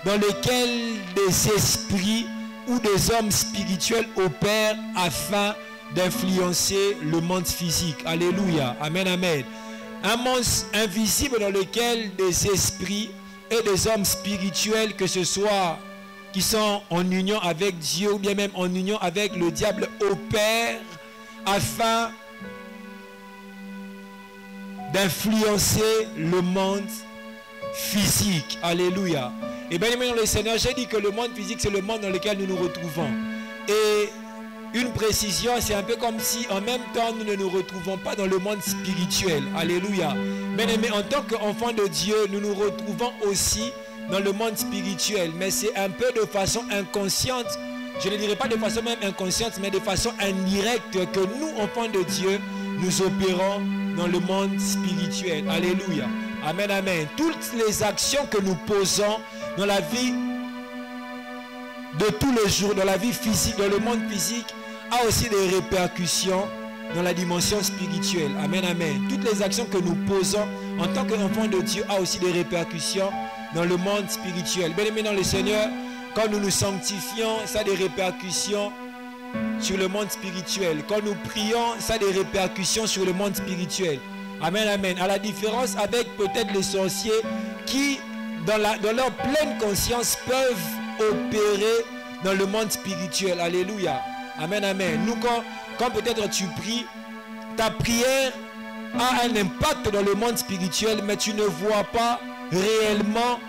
dans lesquels des esprits ou des hommes spirituels opèrent afin d'influencer le monde physique. Alléluia. Amen, amen. Un monde invisible dans lequel des esprits et des hommes spirituels, que ce soit qui sont en union avec Dieu ou bien même en union avec le diable, opèrent afin d'influencer le monde physique. Alléluia. Et bien aimé dans le Seigneur, j'ai dit que le monde physique, c'est le monde dans lequel nous nous retrouvons. Et une précision, c'est un peu comme si en même temps nous ne nous retrouvons pas dans le monde spirituel. Alléluia. Bien aimé, en tant qu'enfants de Dieu, nous nous retrouvons aussi dans le monde spirituel. Mais c'est un peu de façon inconsciente. Je ne dirais pas de façon même inconsciente, mais de façon indirecte que nous, enfants de Dieu, nous opérons dans le monde spirituel. Alléluia. Amen, amen. Toutes les actions que nous posons dans la vie de tous les jours, dans la vie physique, dans le monde physique, a aussi des répercussions dans la dimension spirituelle. Amen, amen. Toutes les actions que nous posons en tant qu'enfants de Dieu a aussi des répercussions dans le monde spirituel. Bien aimé dans le Seigneur, quand nous nous sanctifions, ça a des répercussions sur le monde spirituel. Quand nous prions, ça a des répercussions sur le monde spirituel. Amen, amen. À la différence avec peut-être les sorciers qui, dans leur pleine conscience, peuvent opérer dans le monde spirituel. Alléluia. Amen, amen. Nous, quand peut-être tu pries, ta prière a un impact dans le monde spirituel, mais tu ne vois pas réellement,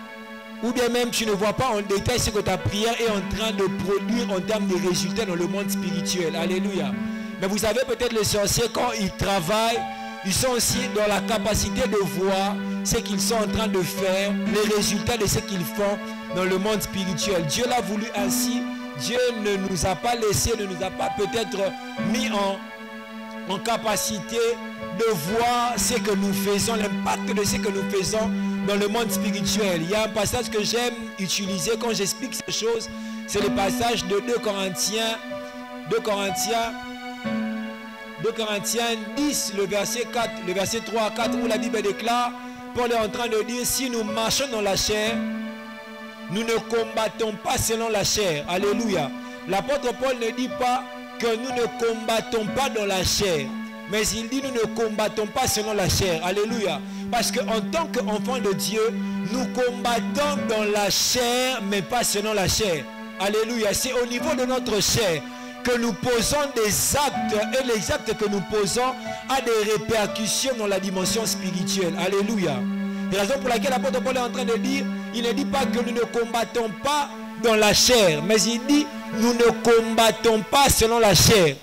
ou bien même tu ne vois pas en détail ce que ta prière est en train de produire en termes de résultats dans le monde spirituel. Alléluia. Mais vous savez, peut-être les sorciers, quand ils travaillent, ils sont aussi dans la capacité de voir ce qu'ils sont en train de faire, les résultats de ce qu'ils font dans le monde spirituel. Dieu l'a voulu ainsi. Dieu ne nous a pas laissé, ne nous a pas peut-être mis en capacité de voir ce que nous faisons, l'impact de ce que nous faisons dans le monde spirituel. Il y a un passage que j'aime utiliser quand j'explique ces choses. C'est le passage de 2 Corinthiens 10, le verset 4, le verset 3 à 4, où la Bible déclare, Paul est en train de dire, si nous marchons dans la chair, nous ne combattons pas selon la chair. Alléluia. L'apôtre Paul ne dit pas que nous ne combattons pas dans la chair, mais il dit nous ne combattons pas selon la chair. Alléluia. Parce qu'en tant qu'enfants de Dieu, nous combattons dans la chair, mais pas selon la chair. Alléluia. C'est au niveau de notre chair que nous posons des actes, et les actes que nous posons ont des répercussions dans la dimension spirituelle. Alléluia. C'est la raison pour laquelle l'apôtre Paul est en train de dire, il ne dit pas que nous ne combattons pas dans la chair, mais il dit, nous ne combattons pas selon la chair.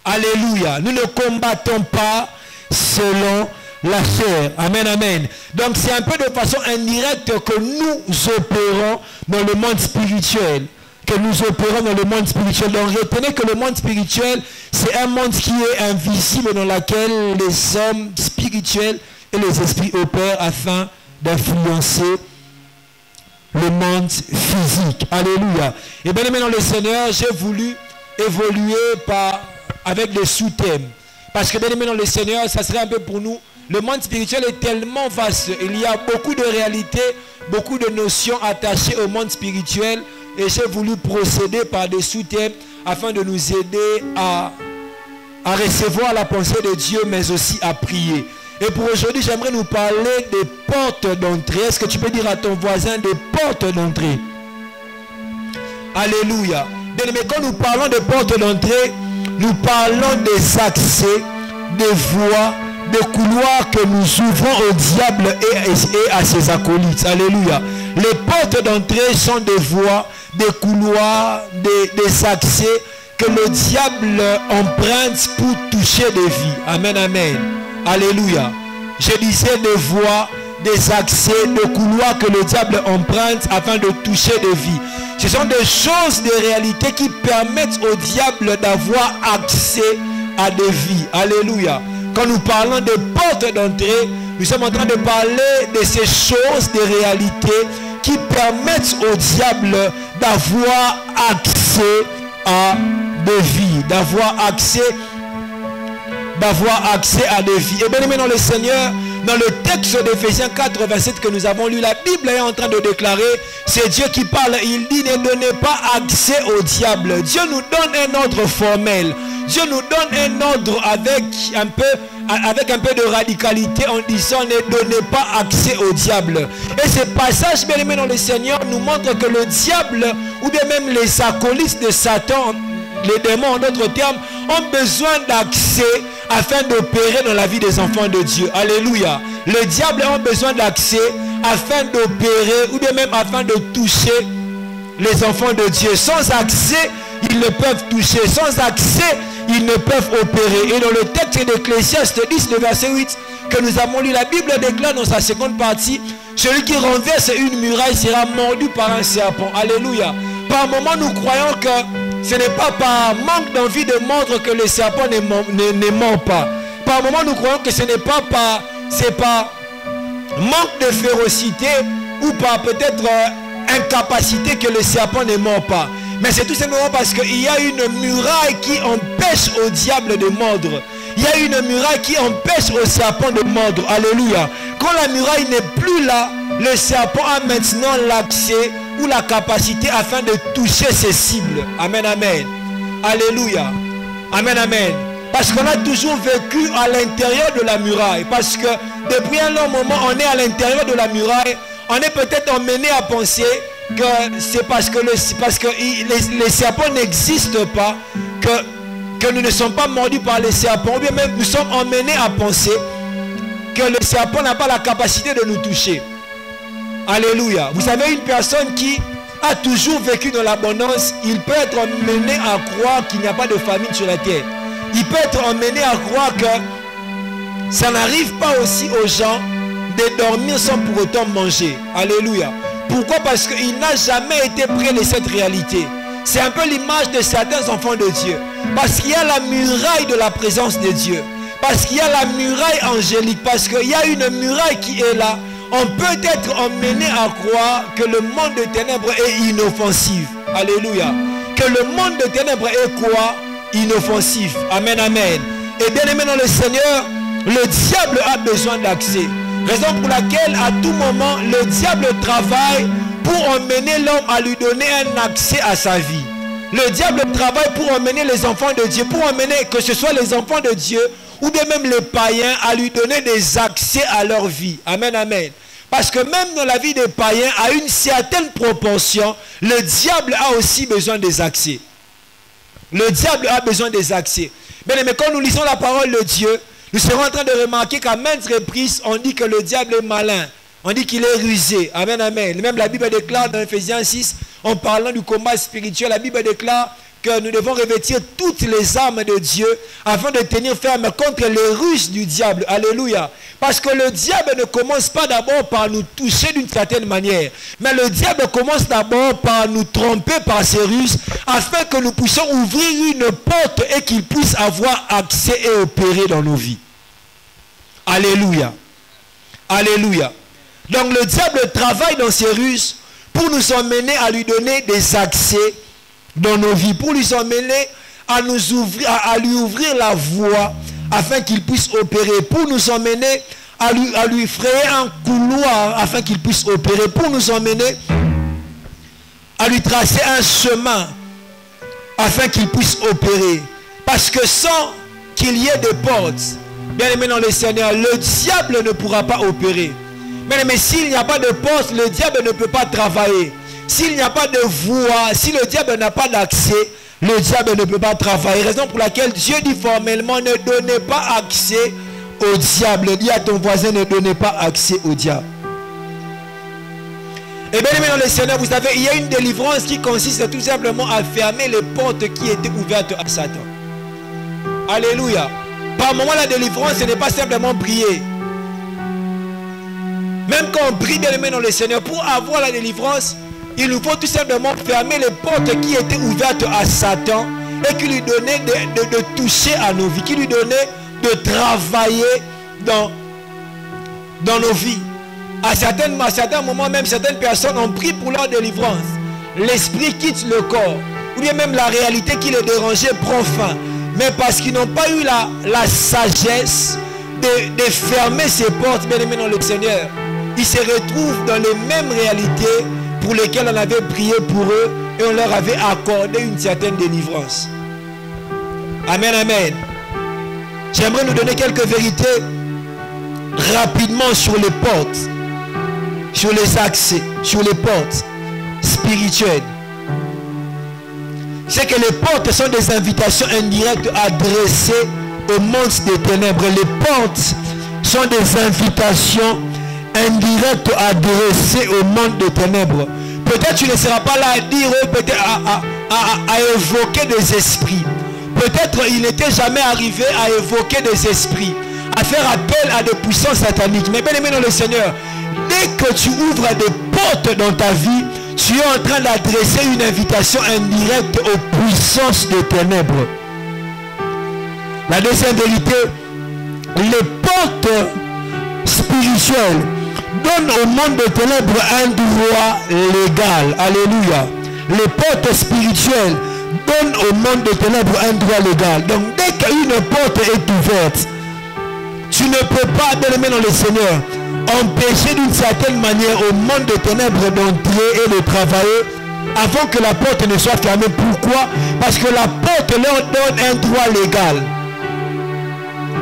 Alléluia. Nous ne combattons pas selon la chair. Amen, amen. Donc c'est un peu de façon indirecte que nous opérons dans le monde spirituel. Que nous opérons dans le monde spirituel. Donc retenez que le monde spirituel, c'est un monde qui est invisible, dans lequel les hommes spirituels et les esprits opèrent afin d'influencer le monde physique. Alléluia. Et bien aimé dans le Seigneur, j'ai voulu évoluer avec des sous-thèmes. Parce que bien aimé dans le Seigneur, ça serait un peu pour nous. Le monde spirituel est tellement vaste. Il y a beaucoup de réalités, beaucoup de notions attachées au monde spirituel. Et j'ai voulu procéder par des sous-thèmes afin de nous aider à recevoir la pensée de Dieu, mais aussi à prier. Et pour aujourd'hui, j'aimerais nous parler des portes d'entrée. Est-ce que tu peux dire à ton voisin des portes d'entrée? Alléluia. Bien aimé, quand nous parlons des portes d'entrée, nous parlons des accès, des voies, des couloirs que nous ouvrons au diable et à ses acolytes. Alléluia. Les portes d'entrée sont des voies, des couloirs, des accès que le diable emprunte pour toucher des vies. Amen, amen. Alléluia. Je disais des voies, des accès, des couloirs que le diable emprunte afin de toucher des vies. Ce sont des choses, des réalités qui permettent au diable d'avoir accès à des vies. Alléluia. Quand nous parlons des portes d'entrée, nous sommes en train de parler de ces choses, des réalités qui permettent au diable d'avoir accès à des vies, d'avoir accès à des vies. Et bien aimé dans le Seigneur, Dans le texte d'Éphésiens 4, verset que nous avons lu, la Bible est en train de déclarer, c'est Dieu qui parle, il dit ne donnez pas accès au diable. Dieu nous donne un ordre formel. Dieu nous donne un ordre avec un peu de radicalité en disant ne donnez pas accès au diable. Et ce passage, bien aimé dans le Seigneur, nous montre que le diable, ou bien même les acolytes de Satan, les démons en d'autres termes, ont besoin d'accès afin d'opérer dans la vie des enfants de Dieu. Alléluia. Le diable a besoin d'accès afin d'opérer ou bien même afin de toucher les enfants de Dieu. Sans accès, ils ne peuvent toucher. Sans accès, ils ne peuvent opérer. Et dans le texte d'Ecclésiaste 10, le verset 8, que nous avons lu, la Bible déclare dans sa seconde partie, celui qui renverse une muraille sera mordu par un serpent. Alléluia. Par moment, nous croyons que ce n'est pas par manque d'envie de mordre que le serpent ne mord pas. Par moment, nous croyons que ce n'est pas par manque de férocité ou par peut-être incapacité que le serpent ne mord pas. Mais c'est tout simplement parce qu'il y a une muraille qui empêche au diable de mordre. Il y a une muraille qui empêche au serpent de mordre. Alléluia. Quand la muraille n'est plus là, le serpent a maintenant l'accès ou la capacité afin de toucher ses cibles. Amen, amen. Alléluia. Amen, amen. Parce qu'on a toujours vécu à l'intérieur de la muraille. Parce que depuis un long moment, on est à l'intérieur de la muraille. On est peut-être emmené à penser que c'est parce que les serpents n'existent pas, que nous ne sommes pas mordus par les serpents. Ou bien même nous sommes emmenés à penser que le serpent n'a pas la capacité de nous toucher. Alléluia. Vous savez, une personne qui a toujours vécu dans l'abondance, il peut être emmené à croire qu'il n'y a pas de famine sur la terre. Il peut être emmené à croire que ça n'arrive pas aussi aux gens de dormir sans pour autant manger. Alléluia. Pourquoi? Parce qu'il n'a jamais été près de cette réalité. C'est un peu l'image de certains enfants de Dieu. Parce qu'il y a la muraille de la présence de Dieu. Parce qu'il y a la muraille angélique. Parce qu'il y a une muraille qui est là. On peut être emmené à croire que le monde de ténèbres est inoffensif. Alléluia. Que le monde de ténèbres est quoi? Inoffensif. Amen, amen. Et bien aimé dans le Seigneur, le diable a besoin d'accès. Raison pour laquelle à tout moment, le diable travaille pour emmener l'homme à lui donner un accès à sa vie. Le diable travaille pour emmener les enfants de Dieu, pour emmener que ce soit les enfants de Dieu ou bien même les païens à lui donner des accès à leur vie. Amen, amen. Parce que même dans la vie des païens, à une certaine proportion, le diable a aussi besoin des accès. Le diable a besoin des accès. Mais quand nous lisons la parole de Dieu, nous serons en train de remarquer qu'à maintes reprises, on dit que le diable est malin. On dit qu'il est rusé. Amen, amen. Même la Bible déclare dans Ephésiens 6, en parlant du combat spirituel, la Bible déclare que nous devons revêtir toutes les armes de Dieu afin de tenir ferme contre les ruses du diable. Alléluia. Parce que le diable ne commence pas d'abord par nous toucher d'une certaine manière. Mais le diable commence d'abord par nous tromper par ses ruses afin que nous puissions ouvrir une porte et qu'il puisse avoir accès et opérer dans nos vies. Alléluia. Alléluia. Donc le diable travaille dans ses ruses pour nous emmener à lui donner des accès dans nos vies, pour lui emmener à lui ouvrir la voie afin qu'il puisse opérer, pour nous emmener à lui frayer un couloir afin qu'il puisse opérer, pour nous emmener à lui tracer un chemin afin qu'il puisse opérer. Parce que sans qu'il y ait des portes, bien aimé dans le Seigneur, le diable ne pourra pas opérer. Mais s'il n'y a pas de porte, le diable ne peut pas travailler. S'il n'y a pas de voie, si le diable n'a pas d'accès, le diable ne peut pas travailler. Raison pour laquelle Dieu dit formellement, ne donnez pas accès au diable. Dis à ton voisin, ne donnez pas accès au diable. Et bien aimé dans le Seigneur, vous savez, il y a une délivrance qui consiste tout simplement à fermer les portes qui étaient ouvertes à Satan. Alléluia. Par moment, la délivrance, ce n'est pas simplement prier. Même quand on prie, bien aimé dans le Seigneur, pour avoir la délivrance, il nous faut tout simplement fermer les portes qui étaient ouvertes à Satan et qui lui donnaient de toucher à nos vies, qui lui donnaient de travailler dans nos vies. À certains moments, même certaines personnes ont prié pour leur délivrance. L'esprit quitte le corps, ou bien même la réalité qui les dérangeait prend fin. Mais parce qu'ils n'ont pas eu la sagesse de fermer ses portes, bien aimé dans le Seigneur, ils se retrouvent dans les mêmes réalités pour lesquelles on avait prié pour eux et on leur avait accordé une certaine délivrance. Amen, amen. J'aimerais nous donner quelques vérités rapidement sur les portes, sur les accès, sur les portes spirituelles. C'est que les portes sont des invitations indirectes adressées au monde des ténèbres. Les portes sont des invitations indirectes adressées au monde des ténèbres. Peut-être tu ne seras pas là à dire, peut-être à évoquer des esprits. Peut-être il n'était jamais arrivé à évoquer des esprits, à faire appel à des puissances sataniques. Mais bien aimé dans le Seigneur, dès que tu ouvres des portes dans ta vie, tu es en train d'adresser une invitation indirecte aux puissances des ténèbres. La deuxième vérité, les portes spirituelles donnent au monde des ténèbres un droit légal. Alléluia. Les portes spirituelles donnent au monde des ténèbres un droit légal. Donc dès qu'une porte est ouverte, tu ne peux pas, bien aimé dans le Seigneur, empêcher d'une certaine manière au monde des ténèbres d'entrer et de travailler avant que la porte ne soit fermée. Pourquoi? Parce que la porte leur donne un droit légal.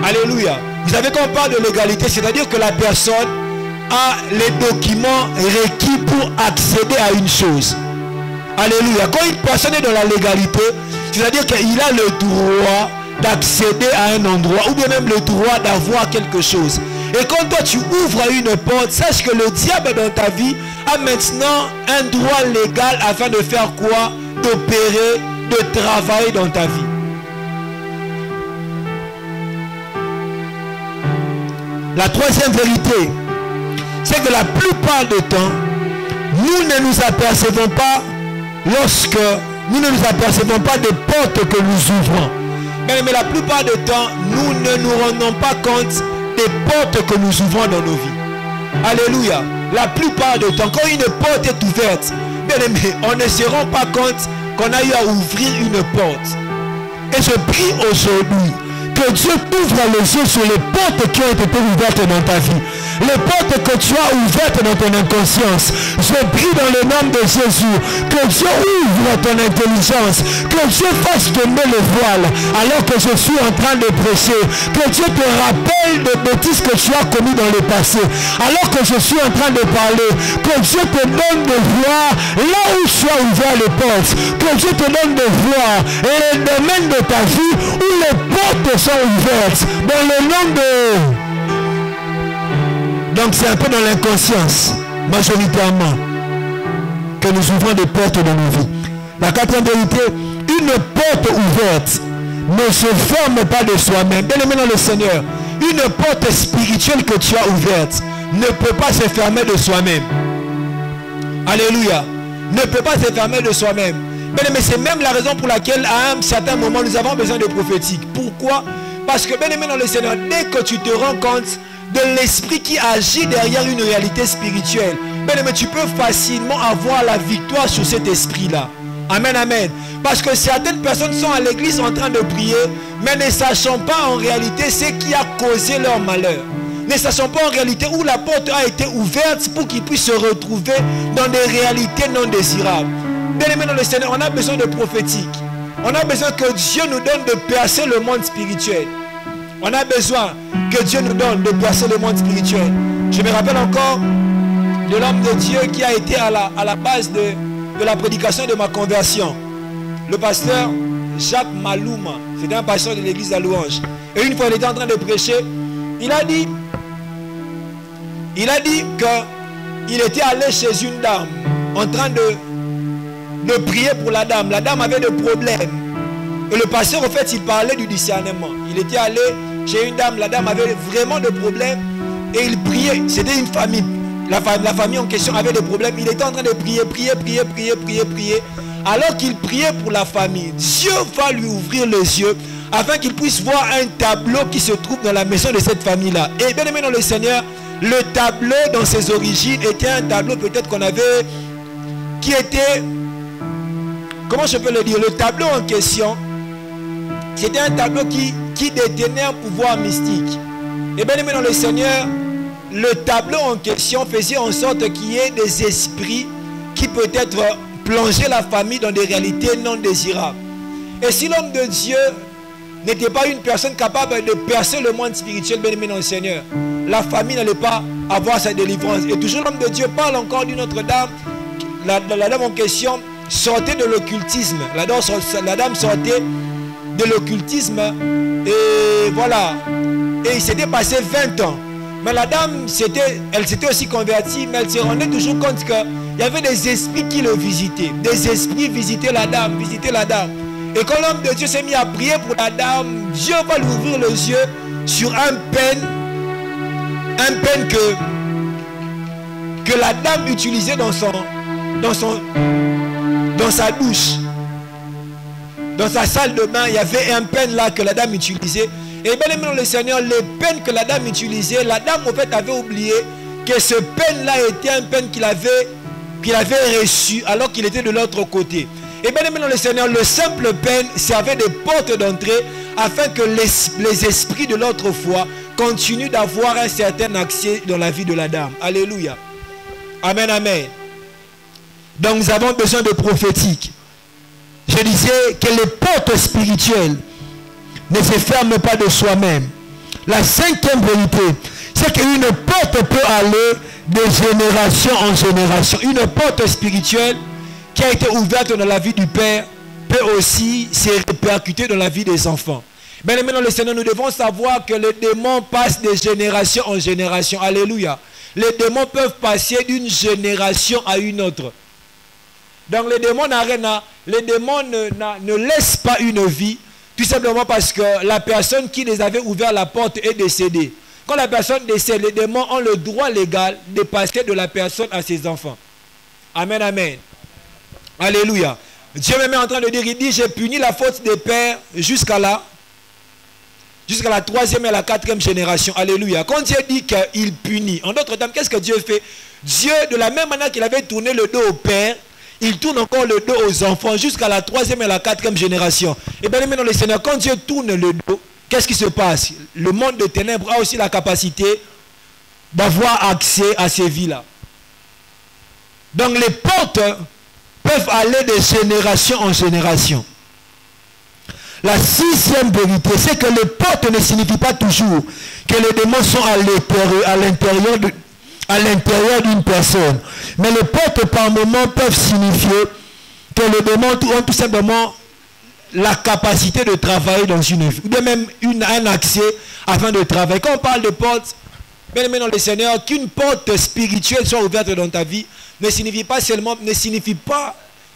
Alléluia. Vous savez qu'on parle de légalité, c'est-à-dire que la personne a les documents requis pour accéder à une chose. Alléluia. Quand une personne est dans la légalité, c'est-à-dire qu'il a le droit d'accéder à un endroit ou bien même le droit d'avoir quelque chose. Et quand toi tu ouvres une porte, sache que le diable dans ta vie a maintenant un droit légal afin de faire quoi? D'opérer, de travailler dans ta vie. La troisième vérité, c'est que la plupart du temps, nous ne nous apercevons pas lorsque nous ne nous apercevons pas des portes que nous ouvrons. Mais la plupart du temps, nous ne nous rendons pas compte des portes que nous ouvrons dans nos vies. Alléluia. La plupart du temps, quand une porte est ouverte, bien aimé, on ne se rend pas compte qu'on a eu à ouvrir une porte. Et je prie aujourd'hui que Dieu t'ouvre les yeux sur les portes qui ont été ouvertes dans ta vie. Les portes que tu as ouvertes dans ton inconscience. Je prie dans le nom de Jésus que Dieu ouvre ton intelligence, que Dieu fasse tomber le voile alors que je suis en train de prêcher, que Dieu te rappelle des bêtises que tu as commises dans le passé alors que je suis en train de parler, que Dieu te donne de voir là où tu as ouvert les portes, que Dieu te donne de voir les domaines de ta vie où les portes sont ouvertes dans le nom de... Donc c'est un peu dans l'inconscience, majoritairement, que nous ouvrons des portes dans nos vies. La quatrième vérité, une porte ouverte ne se ferme pas de soi-même. Bien aimé dans le Seigneur, une porte spirituelle que tu as ouverte ne peut pas se fermer de soi-même. Alléluia. Ne peut pas se fermer de soi-même. Bien aimé, c'est même la raison pour laquelle à un certain moment nous avons besoin de prophétique. Pourquoi? Parce que bien aimé dans le Seigneur, dès que tu te rends compte de l'esprit qui agit derrière une réalité spirituelle, bien aimé, tu peux facilement avoir la victoire sur cet esprit-là. Amen, amen. Parce que certaines personnes sont à l'église en train de prier, mais ne sachant pas en réalité ce qui a causé leur malheur. Ne sachant pas en réalité où la porte a été ouverte pour qu'ils puissent se retrouver dans des réalités non désirables. Bien aimé dans le Seigneur, on a besoin de prophétique. On a besoin que Dieu nous donne de percer le monde spirituel. On a besoin que Dieu nous donne de percer le monde spirituel. Je me rappelle encore de l'homme de Dieu qui a été à la base de la prédication de ma conversion. Le pasteur Jacques Malouma, c'était un pasteur de l'église de la Louange. Et une fois il était en train de prêcher, il a dit qu'il était allé chez une dame en train de prier pour la dame. La dame avait des problèmes. Et le pasteur, en fait, il parlait du discernement. Il était allé chez une dame, la dame avait vraiment des problèmes et il priait. C'était une famille. La famille en question avait des problèmes. Il était en train de prier. Alors qu'il priait pour la famille, Dieu va lui ouvrir les yeux afin qu'il puisse voir un tableau qui se trouve dans la maison de cette famille-là. Et bien aimé dans le Seigneur, le tableau dans ses origines était un tableau peut-être qu'on avait, qui était, comment je peux le dire, le tableau en question, c'était un tableau qui détenait un pouvoir mystique. Et bien aimé dans le Seigneur, le tableau en question faisait en sorte qu'il y ait des esprits qui peut-être plongeaient la famille dans des réalités non désirables. Et si l'homme de Dieu n'était pas une personne capable de percer le monde spirituel, bien aimé dans le Seigneur, la famille n'allait pas avoir sa délivrance. Et toujours l'homme de Dieu parle encore d'une autre dame. La dame en question sortait de l'occultisme. La dame sortait de l'occultisme. Et voilà. Et il s'était passé 20 ans. Mais la dame, elle s'était aussi convertie, mais elle se rendait toujours compte qu'il y avait des esprits qui le visitaient. Des esprits visitaient la dame, Et quand l'homme de Dieu s'est mis à prier pour la dame, Dieu va lui ouvrir les yeux sur un peine que la dame utilisait dans sa douche. Dans sa salle de bain, il y avait un peine là que la dame utilisait. Et bien aimé dans le Seigneur, les peines que la dame utilisait, la dame en fait avait oublié que ce peine-là était un peine qu'il avait reçu alors qu'il était de l'autre côté. Et bien aimé dans le Seigneur, le simple peine servait de porte d'entrée afin que les esprits de l'autre foi continuent d'avoir un certain accès dans la vie de la dame. Alléluia. Amen, amen. Donc nous avons besoin de prophétique. Je disais que les portes spirituelles ne se ferment pas de soi-même. La cinquième vérité, c'est qu'une porte peut aller de génération en génération. Une porte spirituelle qui a été ouverte dans la vie du Père peut aussi se répercuter dans la vie des enfants. Mais maintenant, le Seigneur, nous devons savoir que les démons passent de génération en génération. Alléluia. Les démons peuvent passer d'une génération à une autre. Donc les démons ne laissent pas une vie, tout simplement parce que la personne qui les avait ouvert la porte est décédée. Quand la personne décède, les démons ont le droit légal de passer de la personne à ses enfants. Amen, amen. Alléluia. Dieu même est en train de dire, il dit, j'ai puni la faute des pères jusqu'à la 3e et la 4e génération. Alléluia. Quand Dieu dit qu'il punit, en d'autres termes, qu'est-ce que Dieu fait? Dieu, de la même manière qu'il avait tourné le dos au père, il tourne encore le dos aux enfants jusqu'à la 3e et la 4e génération. Et bien aimé dans le Seigneur, quand Dieu tourne le dos, qu'est-ce qui se passe? Le monde des ténèbres a aussi la capacité d'avoir accès à ces vies-là. Donc les portes peuvent aller de génération en génération. La 6e vérité, c'est que les portes ne signifient pas toujours que les démons sont à l'intérieur d'une personne. Mais les portes par moments peuvent signifier que les démons ont tout simplement la capacité de travailler dans une vie, ou bien même un accès afin de travailler. Quand on parle de portes, bien aimé dans le Seigneur, qu'une porte spirituelle soit ouverte dans ta vie ne signifie pas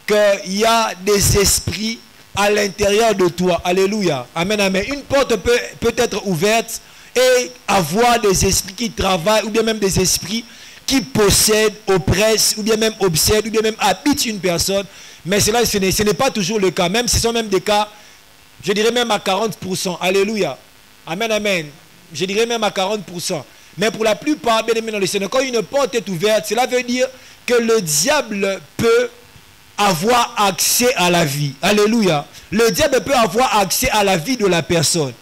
qu'il y a des esprits à l'intérieur de toi. Alléluia. Amen, amen. Une porte peut être ouverte et avoir des esprits qui travaillent, ou bien même des esprits qui possèdent, oppressent, ou bien même obsèdent, ou bien même habitent une personne. Mais cela, ce n'est pas toujours le cas. Même, ce sont même des cas, je dirais même à 40%. Alléluia. Amen, amen. Je dirais même à 40%. Mais pour la plupart, bien aimés dans le Seigneur, quand une porte est ouverte, cela veut dire que le diable peut avoir accès à la vie. Alléluia. Le diable peut avoir accès à la vie de la personne.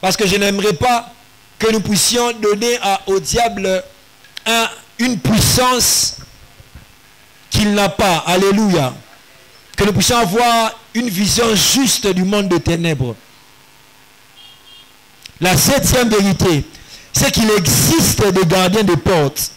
Parce que je n'aimerais pas que nous puissions donner au diable une puissance qu'il n'a pas. Alléluia. Que nous puissions avoir une vision juste du monde des ténèbres. La 7e vérité, c'est qu'il existe des gardiens de portes.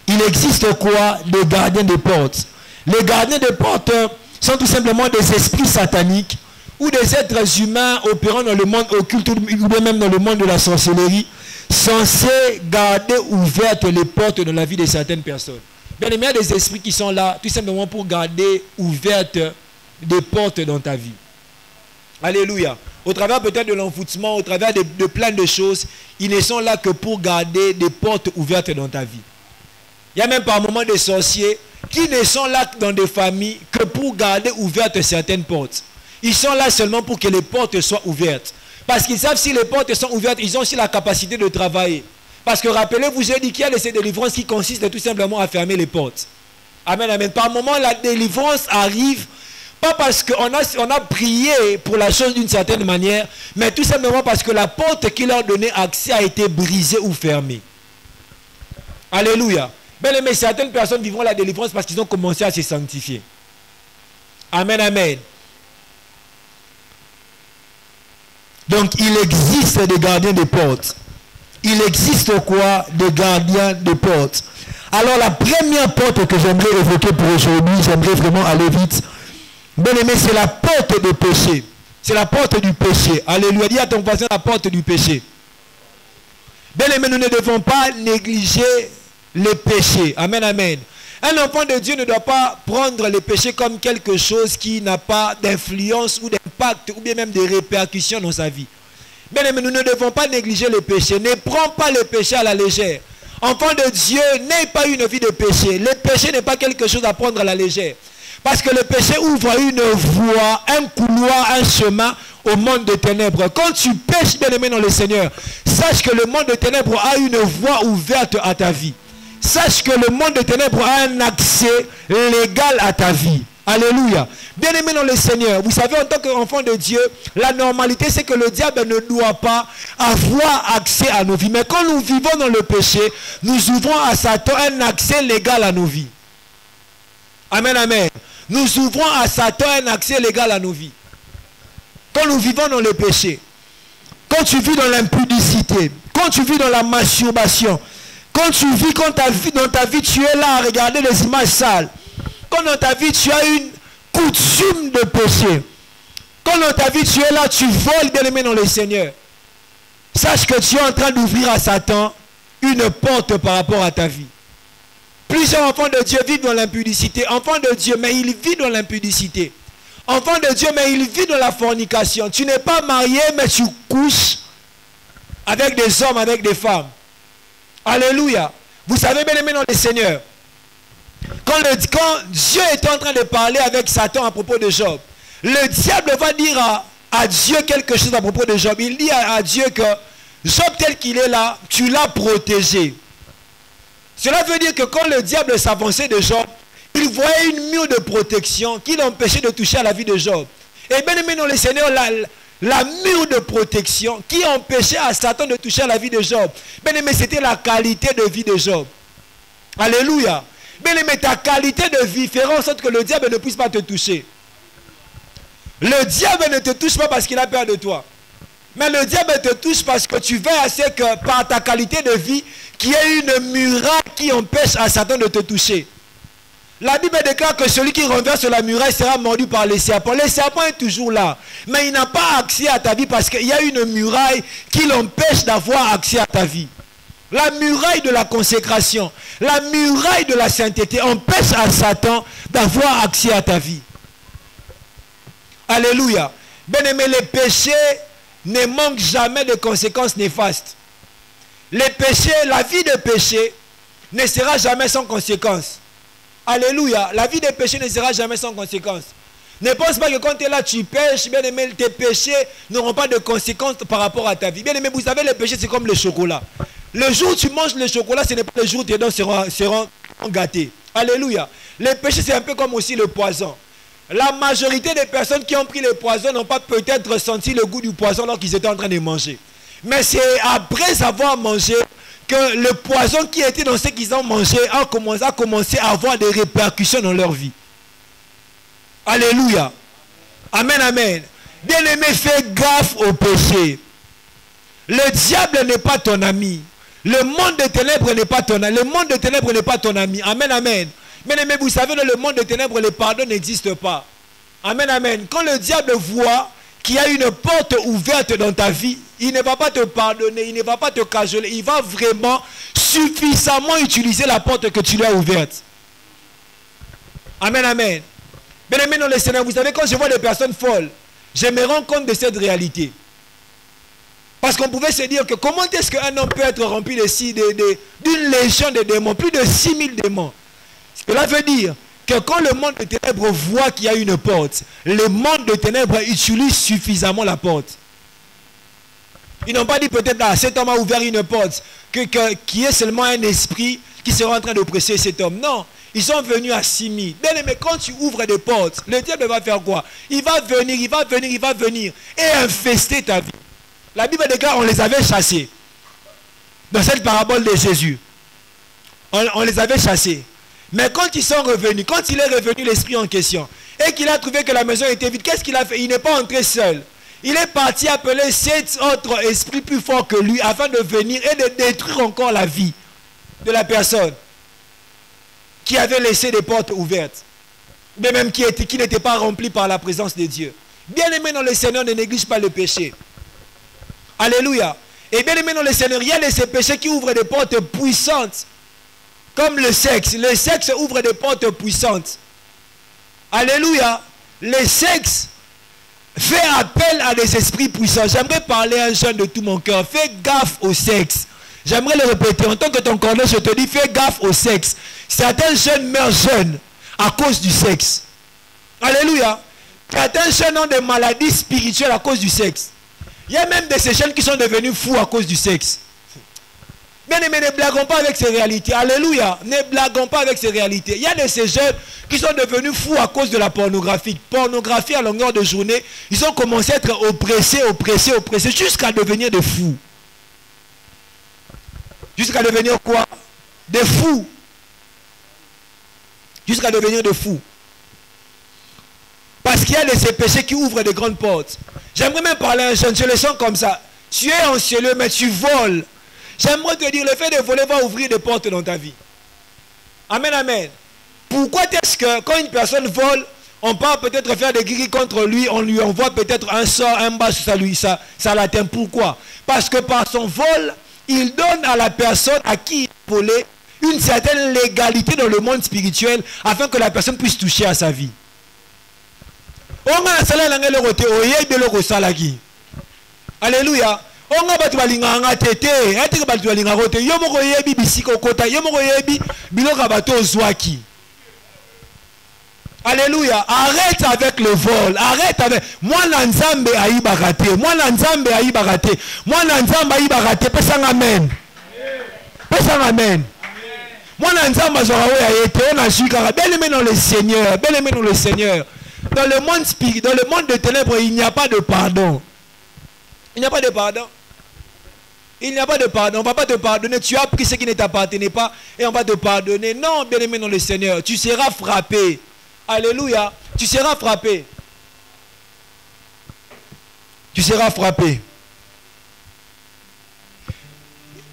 Il existe quoi? Des gardiens de portes. Les gardiens de portes sont tout simplement des esprits sataniques ou des êtres humains opérant dans le monde occulte ou même dans le monde de la sorcellerie, censés garder ouvertes les portes de la vie de certaines personnes. Bien aimé, il y a des esprits qui sont là tout simplement pour garder ouvertes des portes dans ta vie. Alléluia. Au travers peut-être de l'envoûtement, au travers de plein de choses, ils ne sont là que pour garder des portes ouvertes dans ta vie. Il y a même par moments des sorciers qui ne sont là dans des familles que pour garder ouvertes certaines portes. Ils sont là seulement pour que les portes soient ouvertes. Parce qu'ils savent si les portes sont ouvertes, ils ont aussi la capacité de travailler. Parce que rappelez-vous, j'ai dit qu'il y a ces délivrances qui consistent tout simplement à fermer les portes. Amen, amen. Par moments, la délivrance arrive Pas parce qu'on a prié pour la chose d'une certaine manière, mais tout simplement parce que la porte qui leur donnait accès a été brisée ou fermée. Alléluia. Bien aimé, certaines personnes vivront la délivrance parce qu'ils ont commencé à se sanctifier. Amen, amen. Donc, il existe des gardiens de porte. Il existe quoi? Des gardiens de porte. Alors, la première porte que j'aimerais évoquer pour aujourd'hui, j'aimerais vraiment aller vite. Bien aimé, c'est la porte du péché. C'est la porte du péché. Alléluia. Dis à ton voisin la porte du péché. Bien aimé, nous ne devons pas négliger les péchés. Amen, amen. Un enfant de Dieu ne doit pas prendre les péchés comme quelque chose qui n'a pas d'influence ou d'impact ou bien même de répercussions dans sa vie. Bien aimé, nous ne devons pas négliger les péchés. Ne prends pas les péchés à la légère. Enfant de Dieu, n'aie pas une vie de péché. Le péché n'est pas quelque chose à prendre à la légère. Parce que le péché ouvre une voie, un couloir, un chemin au monde de ténèbres. Quand tu pêches, bien aimé dans le Seigneur, sache que le monde de ténèbres a une voie ouverte à ta vie. Sache que le monde des ténèbres a un accès légal à ta vie. Alléluia. Bien aimé dans le Seigneur, vous savez, en tant qu'enfant de Dieu, la normalité, c'est que le diable ne doit pas avoir accès à nos vies. Mais quand nous vivons dans le péché, nous ouvrons à Satan un accès légal à nos vies. Amen, amen. Nous ouvrons à Satan un accès légal à nos vies. Quand nous vivons dans le péché, quand tu vis dans l'impudicité, quand tu vis dans la masturbation, quand tu vis, quand dans ta vie, tu es là à regarder les images sales. Quand dans ta vie, tu as une coutume de péché. Quand dans ta vie, tu es là, tu voles, bien aimé dans le Seigneur. Sache que tu es en train d'ouvrir à Satan une porte par rapport à ta vie. Plusieurs enfants de Dieu vivent dans l'impudicité. Enfants de Dieu, mais ils vivent dans l'impudicité. Enfants de Dieu, mais ils vivent dans la fornication. Tu n'es pas marié, mais tu couches avec des hommes, avec des femmes. Alléluia. Vous savez, bien aimé dans le Seigneur, quand Dieu est en train de parler avec Satan à propos de Job, le diable va dire à Dieu quelque chose à propos de Job. Il dit à Dieu que Job tel qu'il est là, tu l'as protégé. Cela veut dire que quand le diable s'avançait de Job, il voyait une mur de protection qui l'empêchait de toucher à la vie de Job. Et bien aimé dans le Seigneur, la mur de protection qui empêchait à Satan de toucher à la vie de Job. Bien aimé, c'était la qualité de vie de Job. Alléluia. Bien aimé, ta qualité de vie fera en sorte que le diable ne puisse pas te toucher. Le diable ne te touche pas parce qu'il a peur de toi. Mais le diable te touche parce que tu veux assez que par ta qualité de vie, qu'il y ait une muraille qui empêche à Satan de te toucher. La Bible déclare que celui qui renverse la muraille sera mordu par les serpents. Le serpent est toujours là. Mais il n'a pas accès à ta vie parce qu'il y a une muraille qui l'empêche d'avoir accès à ta vie. La muraille de la consécration, la muraille de la sainteté empêche à Satan d'avoir accès à ta vie. Alléluia. Bien-aimé, les péchés ne manquent jamais de conséquences néfastes. Les péchés, la vie de péché ne sera jamais sans conséquences. Alléluia. La vie de péché ne sera jamais sans conséquences. Ne pense pas que quand tu es là, tu pêches, bien aimé, tes péchés n'auront pas de conséquences par rapport à ta vie. Bien aimé, vous savez, les péchés, c'est comme le chocolat. Le jour où tu manges le chocolat, ce n'est pas le jour où tes dents seront gâtées. Alléluia. Les péchés, c'est un peu comme aussi le poison. La majorité des personnes qui ont pris le poison n'ont pas peut-être ressenti le goût du poison alors qu'ils étaient en train de manger. Mais c'est après avoir mangé que le poison qui était dans ce qu'ils ont mangé a commencé à avoir des répercussions dans leur vie. Alléluia. Amen, amen. Bien-aimé, fais gaffe au péché. Le diable n'est pas ton ami. Le monde des ténèbres n'est pas ton ami. Le monde des ténèbres n'est pas ton ami. Amen, amen. Bien-aimé, vous savez, dans le monde des ténèbres, le pardon n'existe pas. Amen, amen. Quand le diable voit qu'il y a une porte ouverte dans ta vie, il ne va pas te pardonner, il ne va pas te cajoler. Il va vraiment suffisamment utiliser la porte que tu lui as ouverte. Amen, amen. Bien-aimé dans le Seigneur, vous savez, quand je vois des personnes folles, je me rends compte de cette réalité. Parce qu'on pouvait se dire que comment est-ce qu'un homme peut être rempli d'une légion de démons, plus de 6000 démons. Cela veut dire que quand le monde des ténèbres voit qu'il y a une porte, le monde des ténèbres utilise suffisamment la porte. Ils n'ont pas dit peut-être, ah, cet homme a ouvert une porte. qu'il y ait seulement un esprit qui sera en train d'oppresser cet homme. Non, ils sont venus à 6000. Bien aimé, quand tu ouvres des portes, le diable va faire quoi? Il va venir, il va venir, il va venir et infester ta vie. La Bible déclare, on les avait chassés. Dans cette parabole de Jésus, on les avait chassés. Mais quand ils sont revenus, quand il est revenu l'esprit en question, et qu'il a trouvé que la maison était vide, qu'est-ce qu'il a fait? Il n'est pas entré seul. Il est parti appeler 7 autres esprits plus forts que lui afin de venir et de détruire encore la vie de la personne qui avait laissé des portes ouvertes, mais même qui n'était pas remplie par la présence de Dieu. Bien aimé dans le Seigneur, ne néglige pas le péché. Alléluia. Et bien aimé dans le Seigneur, il y a de ces péchés qui ouvrent des portes puissantes, comme le sexe. Le sexe ouvre des portes puissantes. Alléluia. Le sexe fait appel à des esprits puissants. J'aimerais parler à un jeune de tout mon cœur. Fais gaffe au sexe. J'aimerais le répéter. En tant que ton cornet, je te dis, fais gaffe au sexe. Certains jeunes meurent jeunes à cause du sexe. Alléluia. Certains jeunes ont des maladies spirituelles à cause du sexe. Il y a même de ces jeunes qui sont devenus fous à cause du sexe. Bien aimé, ne blaguons pas avec ces réalités. Alléluia. Ne blaguons pas avec ces réalités. Il y a de ces jeunes qui sont devenus fous à cause de la pornographie. Pornographie à longueur de journée. Ils ont commencé à être oppressés, jusqu'à devenir des fous. Jusqu'à devenir quoi? Des fous. Jusqu'à devenir des fous. Parce qu'il y a de ces péchés qui ouvrent de grandes portes. J'aimerais même parler à un jeune, je le sens comme ça. Tu es anxieux, mais tu voles. J'aimerais te dire, le fait de voler va ouvrir des portes dans ta vie. Amen, amen. Pourquoi est-ce que quand une personne vole, on peut peut-être faire des guéris contre lui, on lui envoie peut-être un sort, un bas sur ça l'atteint. Pourquoi? Parce que par son vol, il donne à la personne à qui il a volé une certaine légalité dans le monde spirituel afin que la personne puisse toucher à sa vie. Alléluia. Alléluia. Arrête avec le vol. Arrête avec. Moi, l'anzambe aïe baraté. Moi, l'anzambe aïe baraté. Moi, l'anzambe aïe baraté. Pesang amen. Pesang amen. Moi, l'anzambe aïe été. On a su car bel aimé dans le Seigneur. Bel aimé dans le Seigneur. Dans le monde spirituel, dans le monde de ténèbres, il n'y a pas de pardon. Il n'y a pas de pardon. Il n'y a pas de pardon. On ne va pas te pardonner. Tu as pris ce qui ne t'appartenait pas et on va te pardonner. Non, bien aimé dans le Seigneur. Tu seras frappé. Alléluia. Tu seras frappé. Tu seras frappé.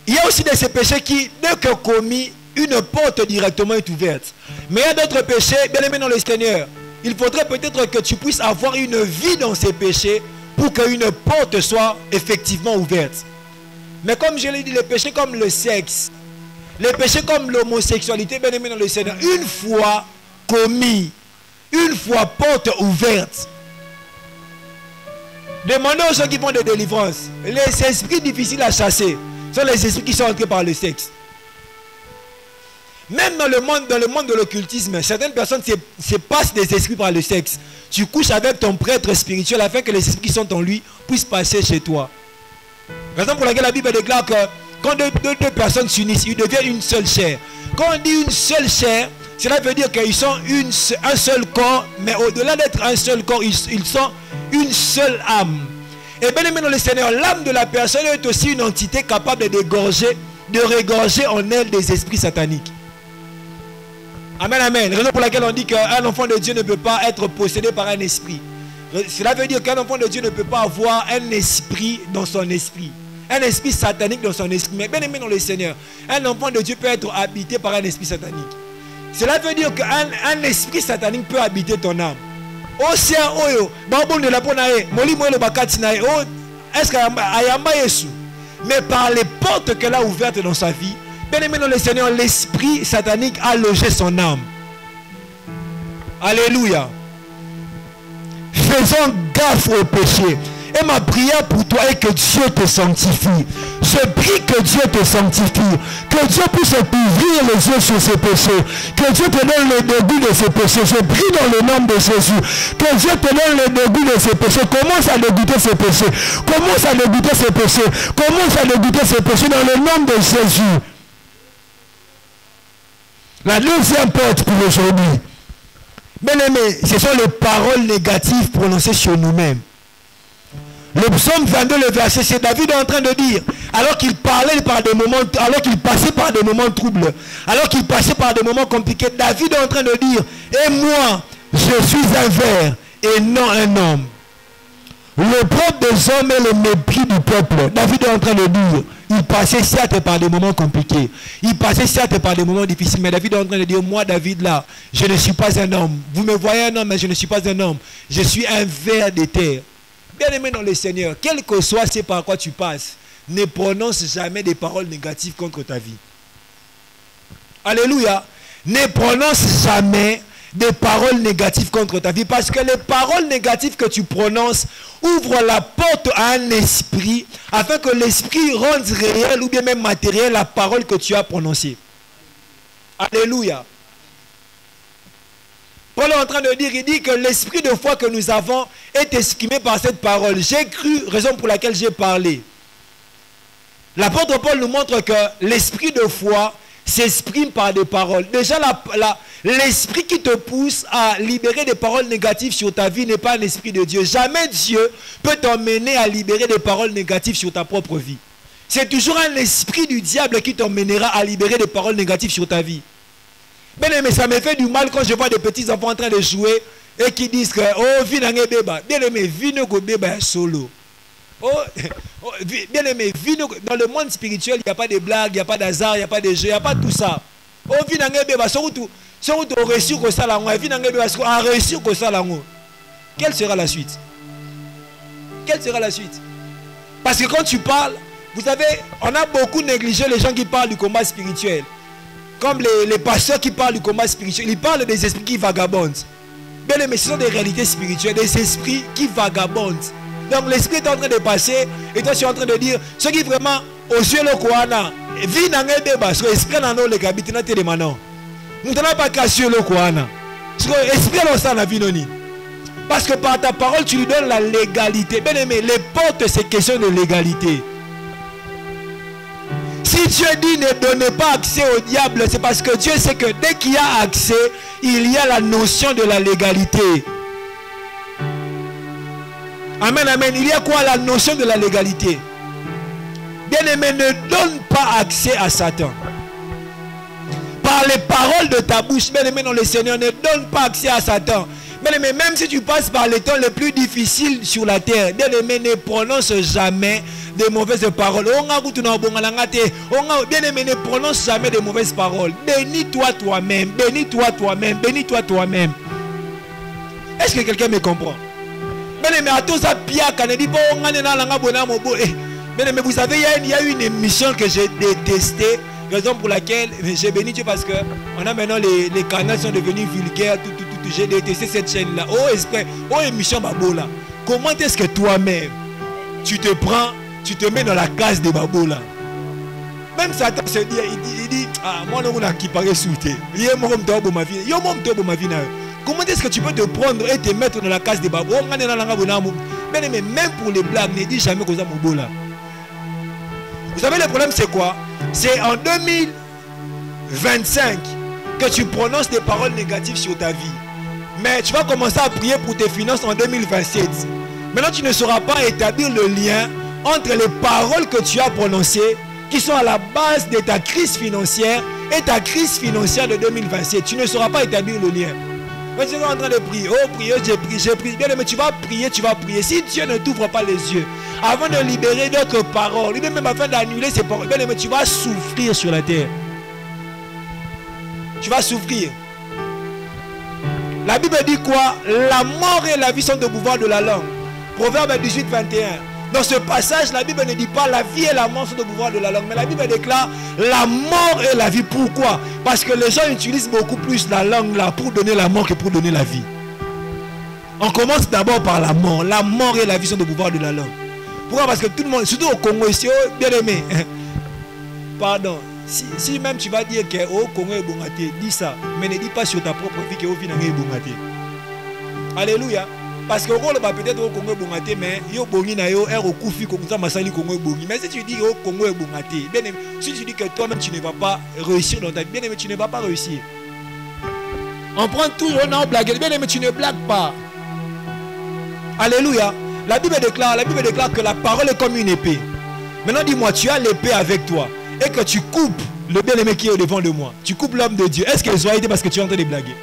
Il y a aussi de ces péchés qui, dès que commis, une porte directement est ouverte. Mais il y a d'autres péchés, bien aimé dans le Seigneur. Il faudrait peut-être que tu puisses avoir une vie dans ces péchés pour qu'une porte soit effectivement ouverte. Mais comme je l'ai dit, les péchés comme le sexe, les péchés comme l'homosexualité, bien aimé dans le Seigneur, une fois commis, une fois porte ouverte, demandez aux gens qui font des délivrances. Les esprits difficiles à chasser sont les esprits qui sont entrés par le sexe. Même dans le monde de l'occultisme, certaines personnes se passent des esprits par le sexe. Tu couches avec ton prêtre spirituel afin que les esprits qui sont en lui puissent passer chez toi. Raison pour laquelle la Bible déclare que quand deux personnes s'unissent, ils deviennent une seule chair. Quand on dit une seule chair, cela veut dire qu'ils sont un seul corps, mais au-delà d'être un seul corps, ils sont une seule âme. Et bien aimé dans le Seigneur, l'âme de la personne est aussi une entité capable de régorger en elle des esprits sataniques. Amen, amen. Raison pour laquelle on dit qu'un enfant de Dieu ne peut pas être possédé par un esprit. Cela veut dire qu'un enfant de Dieu ne peut pas avoir un esprit dans son esprit. Un esprit satanique dans son esprit. Mais bien aimé dans le Seigneur, un enfant de Dieu peut être habité par un esprit satanique. Cela veut dire qu'un esprit satanique peut habiter ton âme. Mais par les portes qu'elle a ouvertes dans sa vie, bien aimé dans le Seigneur, l'esprit satanique a logé son âme. Alléluia. Faisons gaffe au péché. Et ma prière pour toi est que Dieu te sanctifie. Je prie que Dieu te sanctifie. Que Dieu puisse t'ouvrir les yeux sur ses péchés. Que Dieu te donne le dégoût de ses péchés. Je prie dans le nom de Jésus. Que Dieu te donne le dégoût de ses péchés. Commence à dégoûter ses péchés. Commence à dégoûter ses péchés. Commence à dégoûter ses péchés dans le nom de Jésus. La deuxième porte pour aujourd'hui. Bien-aimés, ce sont les paroles négatives prononcées sur nous-mêmes. Le psaume 22, le verset, c'est David en train de dire, alors qu'il parlait par des moments, alors qu'il passait par des moments troubles, alors qu'il passait par des moments compliqués, David est en train de dire, et moi, je suis un ver et non un homme. Le propre des hommes est le mépris du peuple. David est en train de dire, il passait certes par des moments compliqués, il passait certes par des moments difficiles, mais David est en train de dire, moi David là, je ne suis pas un homme. Vous me voyez un homme, mais je ne suis pas un homme. Je suis un ver de terre. Bien-aimé dans le Seigneur, quel que soit ce par quoi tu passes, ne prononce jamais des paroles négatives contre ta vie. Alléluia. Ne prononce jamais des paroles négatives contre ta vie, parce que les paroles négatives que tu prononces ouvrent la porte à un esprit afin que l'esprit rende réel ou bien même matériel la parole que tu as prononcée. Alléluia. Paul est en train de dire, il dit que l'esprit de foi que nous avons est exprimé par cette parole. J'ai cru, raison pour laquelle j'ai parlé. L'apôtre Paul nous montre que l'esprit de foi s'exprime par des paroles. Déjà, l'esprit qui te pousse à libérer des paroles négatives sur ta vie n'est pas un esprit de Dieu. Jamais Dieu peut t'emmener à libérer des paroles négatives sur ta propre vie. C'est toujours un esprit du diable qui t'emmènera à libérer des paroles négatives sur ta vie. Bien aimé, ça me fait du mal quand je vois des petits enfants en train de jouer et qui disent que oh, vie n'a bébé. Bien aimé, vie ne bébé solo. Oh, bien aimé, dans le monde spirituel, il n'y a pas de blagues, il n'y a pas d'hasard, il n'y a pas de jeu, il n'y a pas tout ça. Oh, vie n'a bébé, surtout réussir que ça là, vie n'a bébé, réussir que ça là. Quelle sera la suite? Quelle sera la suite? Parce que quand tu parles, vous savez, on a beaucoup négligé les gens qui parlent du combat spirituel. Comme les pasteurs qui parlent du combat spirituel, ils parlent des esprits qui vagabondent. Bien aimé, ce sont des réalités spirituelles, des esprits qui vagabondent. Donc l'esprit est en train de passer et toi tu es en train de dire ce qui vraiment aux yeux le Kouana, vie n'a pas de bas, esprit n'a pas de habitude dans tes mains. Nous n'avons pas cassé le Kouana. Esprit n'a pas la vie non. Parce que par ta parole tu lui donnes la légalité. Bien aimé, les portes c'est question de légalité. Si Dieu dit ne donnez pas accès au diable, c'est parce que Dieu sait que dès qu'il y a accès, il y a la notion de la légalité. Amen, amen. Il y a quoi la notion de la légalité? Bien-aimé, ne donne pas accès à Satan. Par les paroles de ta bouche, bien-aimé dans le Seigneur, ne donne pas accès à Satan. Bien-aimé, même si tu passes par les temps les plus difficiles sur la terre, bien-aimé, ne prononce jamais des mauvaises paroles. Bien-aimé, ne prononce jamais de mauvaises paroles. Bénis-toi toi-même, bénis-toi toi-même, bénis-toi toi-même. Est-ce que quelqu'un me comprend? Bien-aimé, à tous ça pia quand on dit bien-aimé, vous savez, il y a une émission que j'ai détestée, raison pour laquelle j'ai béni Dieu parce que on a maintenant les canaux sont devenus vulgaires, tout. J'ai détesté cette chaîne-là. Oh, esprit, oh, émission Babola. Comment est-ce que toi-même, tu te prends, tu te mets dans la case des Babola? Même Satan se dit, il dit, ah, moi, non, on a qui paraît souté. Il y a mon homme ma vie. Il y a mon homme ma vie. Comment est-ce que tu peux te prendre et te mettre dans la case des Babola? Mais même pour les blagues, ne dis jamais que ça Babola. Vous savez, le problème, c'est quoi? C'est en 2025 que tu prononces des paroles négatives sur ta vie. Mais tu vas commencer à prier pour tes finances en 2027. Maintenant, tu ne sauras pas établir le lien entre les paroles que tu as prononcées, qui sont à la base de ta crise financière, et ta crise financière de 2027. Tu ne sauras pas établir le lien. Mais tu es en train de prier. Oh, prier, j'ai prié. Bien, mais tu vas prier, tu vas prier. Si Dieu ne t'ouvre pas les yeux, avant de libérer d'autres paroles, même afin d'annuler ces paroles, bien, mais tu vas souffrir sur la terre. Tu vas souffrir. La Bible dit quoi? La mort et la vie sont au pouvoir de la langue. Proverbe 18, 21. Dans ce passage, la Bible ne dit pas la vie et la mort sont au pouvoir de la langue. Mais la Bible déclare la mort et la vie. Pourquoi? Parce que les gens utilisent beaucoup plus la langue là pour donner la mort que pour donner la vie. On commence d'abord par la mort. La mort et la vie sont de pouvoir de la langue. Pourquoi? Parce que tout le monde, surtout au Congo ici, oh, bien aimé. Pardon. Si même tu vas dire que au Congo est bongaté, dis ça. Mais ne dis pas sur ta propre vie que au Vinangé est bongaté. Alléluia. Parce que peut-être au Congo est bongaté, mais yo bongi na yo er au koufi comme ça masali Congo est bongi. Mais si tu dis au Congo est bongaté, bien aimé, si tu dis que toi-même tu ne vas pas réussir dans ta vie, bien aimé, tu ne vas pas réussir. On prend toujours on blague, bien aimé, tu ne blagues pas. Alléluia. La Bible déclare que la parole est comme une épée. Maintenant dis-moi, tu as l'épée avec toi et que tu coupes le bien-aimé qui est devant de moi. Tu coupes l'homme de Dieu. Est-ce qu'ils ont été parce que tu es en train de blaguer?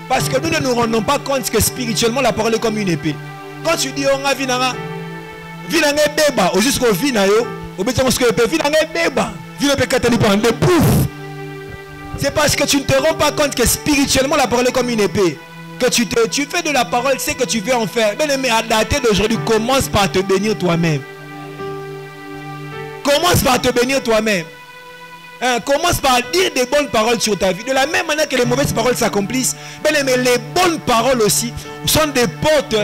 Parce que nous ne nous rendons pas compte que spirituellement la parole est comme une épée. Quand tu dis on a vinanga beba, au jusqu'au vinayo, au besoin que épée vinanga beba, vinanga katanipa de pouf. C'est parce que tu ne te rends pas compte que spirituellement la parole est comme une épée. Que tu fais de la parole, c'est que tu veux en faire. Bien aimé, à dater d'aujourd'hui, commence par te bénir toi-même. Commence par te bénir toi-même. Commence par dire des bonnes paroles sur ta vie. De la même manière que les mauvaises paroles s'accomplissent, bien aimé, les bonnes paroles aussi sont des portes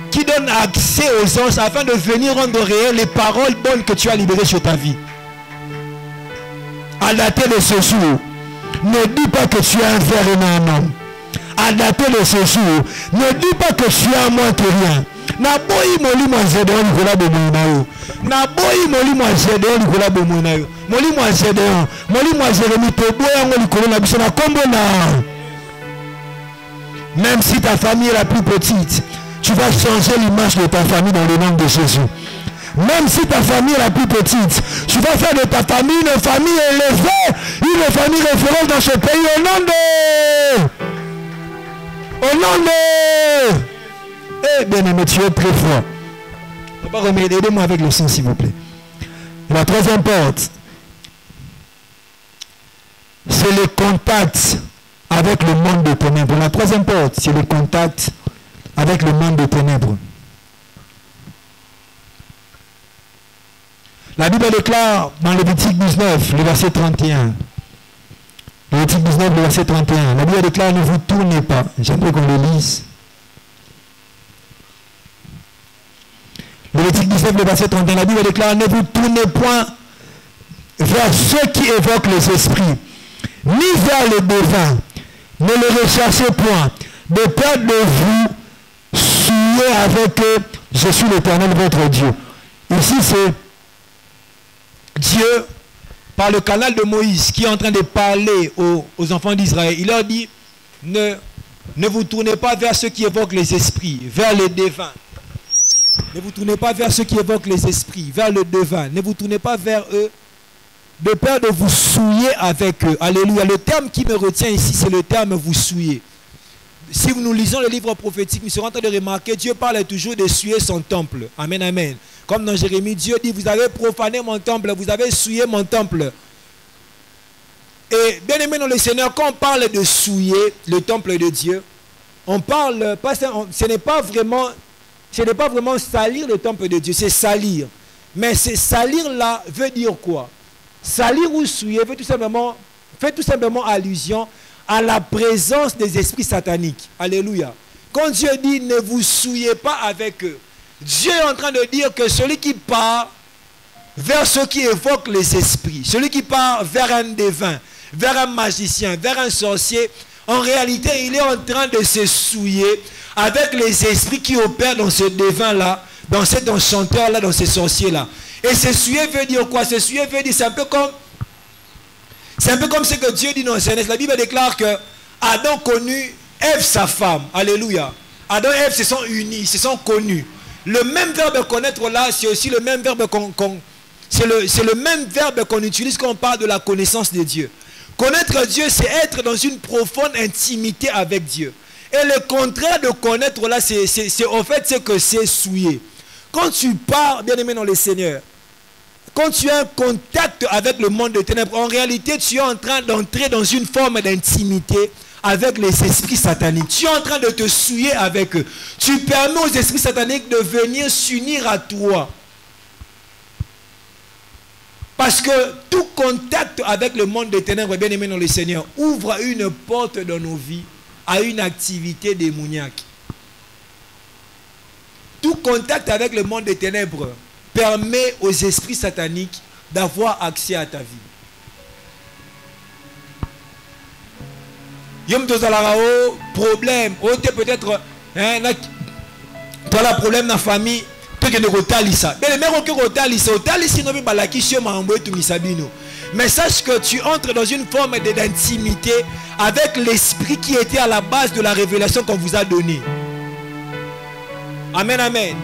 qui donnent accès aux anges afin de venir rendre réel les paroles bonnes que tu as libérées sur ta vie. À dater de ce jour, ne dis pas que tu es un ver et non un homme. À dater de ce jour, ne dis pas que tu es moins que rien. Na boyi moli moi Gédéon Nicolas Bomoinayo. Na boyi moli moi Gédéon Nicolas Bomoinayo. Moli moi Gédéon, moli moi Jérémie Toboya Nicolas na biso na kombo na. Même si ta famille est la plus petite, tu vas changer l'image de ta famille dans le nom de Jésus. Même si ta famille est la plus petite, tu vas faire de ta famille une famille élevée, une famille référente dans ce pays au nom de... Au nom de... Eh bien aimé, tu es très fort. Aidez-moi avec le son s'il vous plaît. La troisième porte, c'est le contact avec le monde des ténèbres. La troisième porte, c'est le contact avec le monde des ténèbres. La Bible déclare dans Lévitique 19, le verset 31. Lévitique 19, le verset 31. La Bible déclare, ne vous tournez pas. J'aimerais qu'on le lise. Lévitique 19, le verset 31. La Bible déclare, ne vous tournez point vers ceux qui évoquent les esprits, ni vers les devins. Ne les recherchez point, de peur de vous souiller avec eux. Je suis l'Éternel, votre Dieu. Ici, c'est Dieu, par le canal de Moïse, qui est en train de parler aux enfants d'Israël. Il leur dit, ne vous tournez pas vers ceux qui évoquent les esprits, vers les devins. Ne vous tournez pas vers ceux qui évoquent les esprits, vers le devin. Ne vous tournez pas vers eux, de peur de vous souiller avec eux. Alléluia. Le terme qui me retient ici, c'est le terme vous souiller. Si nous lisons le livre prophétique, nous serons en train de remarquer, Dieu parle toujours de souiller son temple. Amen, amen. Comme dans Jérémie, Dieu dit, vous avez profané mon temple, vous avez souillé mon temple. Et bien aimé dans le Seigneur, quand on parle de souiller le temple de Dieu, on parle, ce n'est pas vraiment salir le temple de Dieu, c'est salir. Mais c'est salir là veut dire quoi? Salir ou souiller fait tout simplement allusion à la présence des esprits sataniques. Alléluia. Quand Dieu dit ne vous souillez pas avec eux, Dieu est en train de dire que celui qui part vers ceux qui évoquent les esprits, celui qui part vers un devin, vers un magicien, vers un sorcier, en réalité il est en train de se souiller avec les esprits qui opèrent dans ce devin-là, dans cet enchanteur-là, dans ces sorciers-là. Et se souiller veut dire quoi? Se souiller veut dire, c'est un peu comme ce que Dieu dit dans Genèse. La Bible déclare que Adam connut Ève, sa femme. Alléluia. Adam et Ève se sont unis, se sont connus. Le même verbe connaître là, c'est aussi le même verbe c'est le même verbe qu'on utilise quand on parle de la connaissance de Dieu. Connaître Dieu, c'est être dans une profonde intimité avec Dieu. Et le contraire de connaître là, c'est que c'est souiller. Quand tu pars, bien aimé dans le Seigneur, quand tu as un contact avec le monde des ténèbres, en réalité, tu es en train d'entrer dans une forme d'intimité avec les esprits sataniques. Tu es en train de te souiller avec eux. Tu permets aux esprits sataniques de venir s'unir à toi. Parce que tout contact avec le monde des ténèbres, bien aimé dans le Seigneur, ouvre une porte dans nos vies à une activité démoniaque. contact avec le monde des ténèbres permet aux esprits sataniques d'avoir accès à ta vie. Yom tozalaka o problème, o te peut-être toi la problème dans la famille, peut que ne rotalisa. Mais le mec que rotalisa, rotalisa no balaki sur mambo tu misabino. Mais sache que tu entres dans une forme d'intimité avec l'esprit qui était à la base de la révélation qu'on vous a donnée. Amen, amen.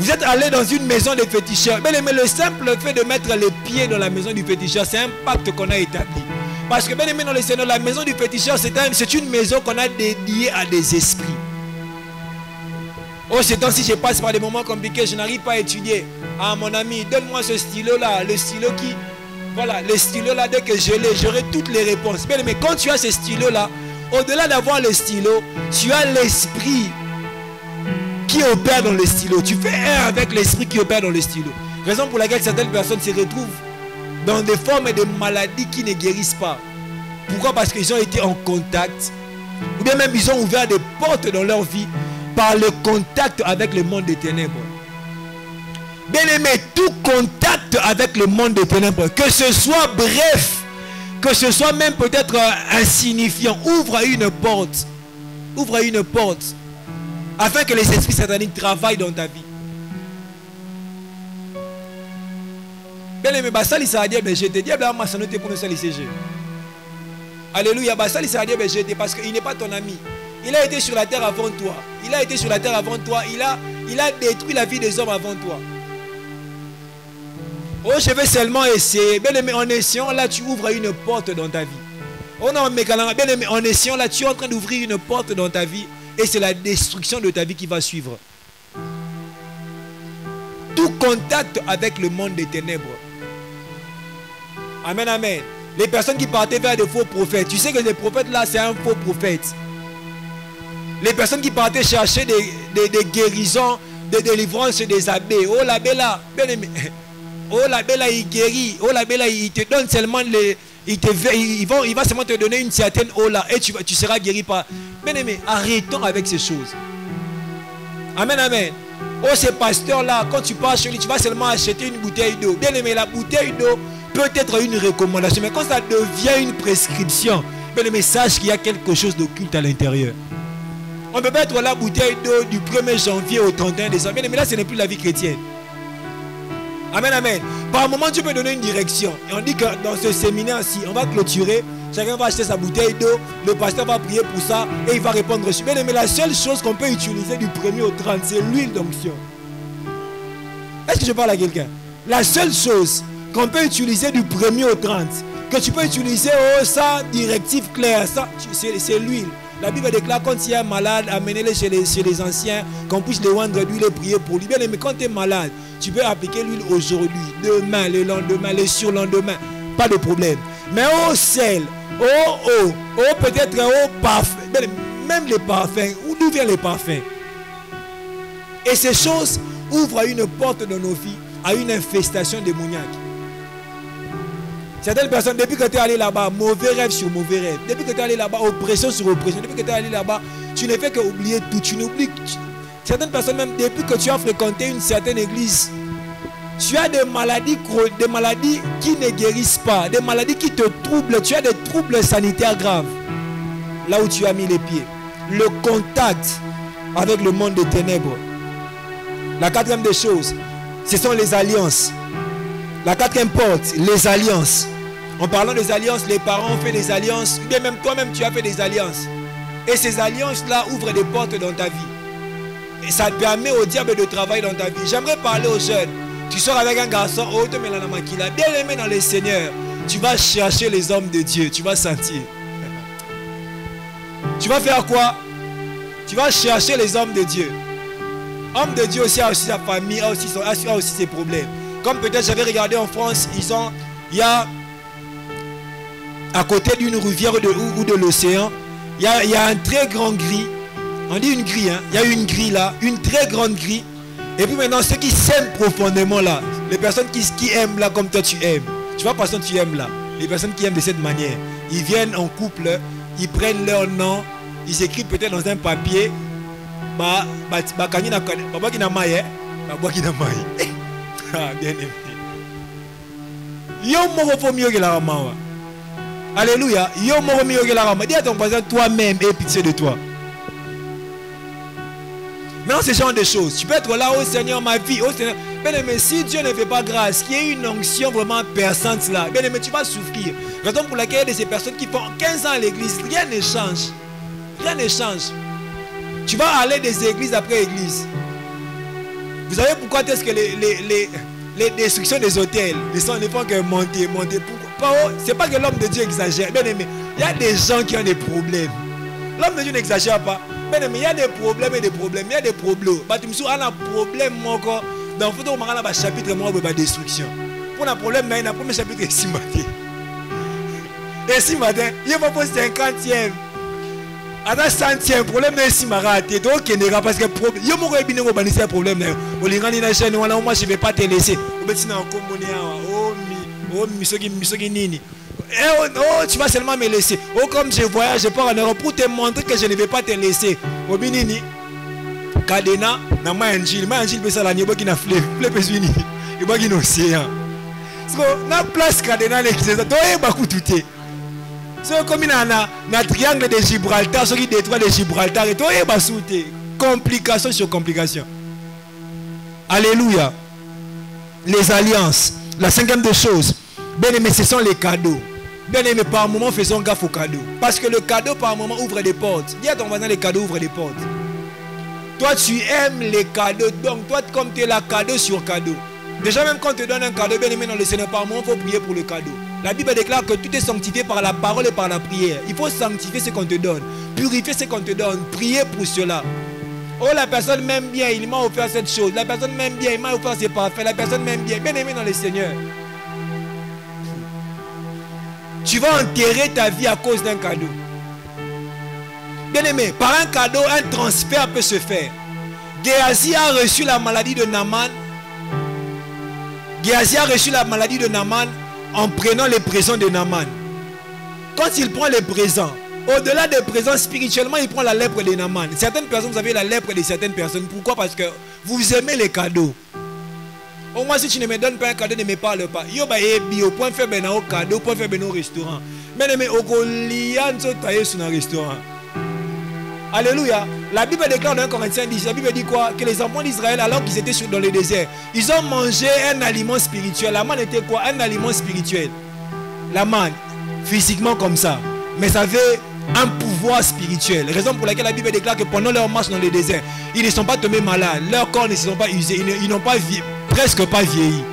Vous êtes allé dans une maison de féticheurs. Mais le simple fait de mettre les pieds dans la maison du féticheur, c'est un pacte qu'on a établi. Parce que bien aimé dans le Seigneur, la maison du féticheur, c'est une maison qu'on a dédiée à des esprits. Oh, ces temps-ci, je passe par des moments compliqués, je n'arrive pas à étudier. Ah, mon ami, donne-moi ce stylo-là, le stylo qui... Voilà, le stylo-là, dès que je l'ai, j'aurai toutes les réponses. Bien aimé, quand tu as ce stylo-là, au-delà d'avoir le stylo, tu as l'esprit qui opère dans le stylo. Tu fais un avec l'esprit qui opère dans le stylo. Raison pour laquelle certaines personnes se retrouvent dans des formes de maladies qui ne guérissent pas. Pourquoi? Parce qu'ils ont été en contact, ou bien même ils ont ouvert des portes dans leur vie par le contact avec le monde des ténèbres. Bien aimé, tout contact avec le monde des ténèbres, que ce soit bref, que ce soit même peut-être insignifiant, ouvre une porte. Ouvre une porte afin que les esprits sataniques travaillent dans ta vie. Bien aimé, basali ça a dit BGT. Diable a massanoté pour nous salir CG. Alléluia, basali ça a dit BGT parce qu'il n'est pas ton ami. Il a été sur la terre avant toi. Il a été sur la terre avant toi. Il a détruit la vie des hommes avant toi. Oh, je vais seulement essayer. Bien aimé, en essayant là, tu ouvres une porte dans ta vie. Oh non, mais bien aimé, en essayant là, tu es en train d'ouvrir une porte dans ta vie. Et c'est la destruction de ta vie qui va suivre. Tout contact avec le monde des ténèbres. Amen, amen. Les personnes qui partaient vers des faux prophètes. Tu sais que les prophètes là, c'est un faux prophète. Les personnes qui partaient chercher des guérisons, des délivrances des abbés. Oh l'abbé là, bien aimé. Oh l'abbé là, il guérit. Oh l'abbé là, il te donne seulement les... Il va seulement te donner une certaine eau là. Et tu seras guéri par... Bien aimé, arrêtons avec ces choses. Amen, amen. Oh, ces pasteurs là, quand tu pars chez lui, tu vas seulement acheter une bouteille d'eau. Bien aimé, la bouteille d'eau peut être une recommandation. Mais quand ça devient une prescription, bien aimé, sache qu'il y a quelque chose d'occulte à l'intérieur. On ne peut pas être la bouteille d'eau du 1er janvier au 31 décembre. Bien aimé, là, ce n'est plus la vie chrétienne. Amen, amen. Par moment, tu peux donner une direction. Et on dit que dans ce séminaire-ci, on va clôturer. Chacun va acheter sa bouteille d'eau. Le pasteur va prier pour ça. Et il va répondre dessus. Bien aimé, la seule chose qu'on peut utiliser du 1er au 30, c'est l'huile d'onction. Est-ce que je parle à quelqu'un? La seule chose qu'on peut utiliser du 1er au 30, que tu peux utiliser, oh, ça, directive claire, ça, c'est l'huile. La Bible déclare quand il y a un malade, amenez-le chez les anciens, qu'on puisse les rendre d'huile et prier pour lui. Bien aimé, quand tu es malade, tu peux appliquer l'huile aujourd'hui, demain, le lendemain, le surlendemain. Pas de problème. Mais au sel, peut-être au parfum, même les parfums, d'où viennent les parfums? Et ces choses ouvrent une porte dans nos vies à une infestation démoniaque. Certaines personnes, depuis que tu es allé là-bas, mauvais rêve sur mauvais rêve. Depuis que tu es allé là-bas, oppression sur oppression. Depuis que tu es allé là-bas, tu ne fais qu'oublier tout. Tu n'oublies. Certaines personnes, même depuis que tu as fréquenté une certaine église, tu as des maladies qui ne guérissent pas, des maladies qui te troublent. Tu as des troubles sanitaires graves. Là où tu as mis les pieds. Le contact avec le monde des ténèbres. La quatrième des choses, ce sont les alliances. La quatrième porte, les alliances. En parlant des alliances, les parents ont fait des alliances. Bien même toi-même, tu as fait des alliances. Et ces alliances-là ouvrent des portes dans ta vie. Et ça permet au diable de travailler dans ta vie. J'aimerais parler aux jeunes. Tu sors avec un garçon, bien aimé dans le Seigneur. Tu vas chercher les hommes de Dieu. Tu vas sentir. Tu vas faire quoi? Tu vas chercher les hommes de Dieu. Homme de Dieu aussi a aussi sa famille, a aussi ses problèmes. Comme peut-être j'avais regardé en France, il y a à côté d'une rivière ou de l'océan, il y a un très grand gris. On dit une grille, hein? Il y a une grille là, une très grande grille. Et puis maintenant, ceux qui s'aiment profondément là, les personnes qui aiment là comme toi tu aimes. Tu vois, personne tu aimes là. Les personnes qui aiment de cette manière, ils viennent en couple, ils prennent leur nom, ils écrivent peut-être dans un papier. Bien aimé. Yo moko mieux que la rama. Alléluia. Yo moko mieux que la rama. Dis à ton voisin, toi-même, aie pitié de toi. Maintenant, ce genre de choses. Tu peux être là, oh Seigneur, ma vie, oh Seigneur. Bien aimé, si Dieu ne fait pas grâce, qu'il y ait une onction vraiment perçante là, bien aimé, tu vas souffrir. Raison pour laquelle il y a de ces personnes qui font 15 ans à l'église, rien ne change. Rien ne change. Tu vas aller des églises après églises. Vous savez pourquoi est-ce que les destructions des hôtels ne font que monter. Pourquoi? C'est pas que l'homme de Dieu exagère. Bien aimé, il y a des gens qui ont des problèmes. L'homme de Dieu n'exagère pas. Bien aimé, il y a des problèmes et des problèmes. Il y a des problèmes. Tu me souviens, il y a un problème encore. Dans le chapitre de destruction. Pour un problème, il y a un premier chapitre ici matin. Et ici matin, il y a pas 50e. À la 100e, problème ici matin. Donc, il y a parce que problème. Il y a un problème. Moi, je ne vais pas te laisser. Oh, tu vas seulement me laisser. Oh, comme je voyage, je pars en Europe pour te montrer que je ne vais pas te laisser. Obinini. Kadena, na manjil pesa la niebo qui na fleuve pesuni. Et ba qui océan. So na place Kadena l'existe. Toi ba kututé. So comme na triangle de Gibraltar, ce qui détruit de Gibraltar et toi ba souté. Complication sur complication. Alléluia. Les alliances. La cinquième des choses. Bien aimé, ce sont les cadeaux. Bien aimé, par moment faisons gaffe aux cadeaux. Parce que le cadeau par moment ouvre des portes. Dis à ton voisin, les cadeaux ouvrent des portes. Toi, tu aimes les cadeaux. Donc, toi, comme tu es là, cadeau sur cadeau. Déjà, même quand tu donnes un cadeau, bien aimé dans le Seigneur, par moment, il faut prier pour le cadeau. La Bible déclare que tout est sanctifié par la parole et par la prière. Il faut sanctifier ce qu'on te donne. Purifier ce qu'on te donne. Prier pour cela. Oh, la personne m'aime bien, il m'a offert cette chose. La personne m'aime bien, il m'a offert ses parfums. La personne m'aime bien. Bien aimé dans le Seigneur. Tu vas enterrer ta vie à cause d'un cadeau. Bien aimé, par un cadeau, un transfert peut se faire. Géasi a reçu la maladie de Naaman. Géasi a reçu la maladie de Naaman en prenant les présents de Naaman. Quand il prend les présents, au-delà des présents spirituellement, il prend la lèpre de Naaman. Certaines personnes, vous avez la lèpre de certaines personnes. Pourquoi? Parce que vous aimez les cadeaux. Au moins, si tu ne me donnes pas un cadeau, ne me parle pas. Yo ba ebi au point faible au cadeau, point faible au restaurant. Mais au Goliath, tu taillé sur un restaurant. Alléluia. La Bible déclare dans 1 Corinthiens 10, la Bible dit quoi? Que les enfants d'Israël, alors qu'ils étaient dans le désert, ils ont mangé un aliment spirituel. La manne était quoi? Un aliment spirituel. La manne, physiquement comme ça. Mais ça avait un pouvoir spirituel. Raison pour laquelle la Bible déclare que pendant leur marche dans le désert, ils ne sont pas tombés malades. Leurs corps ne se sont pas usés. Ils n'ont pas presque pas vieilli.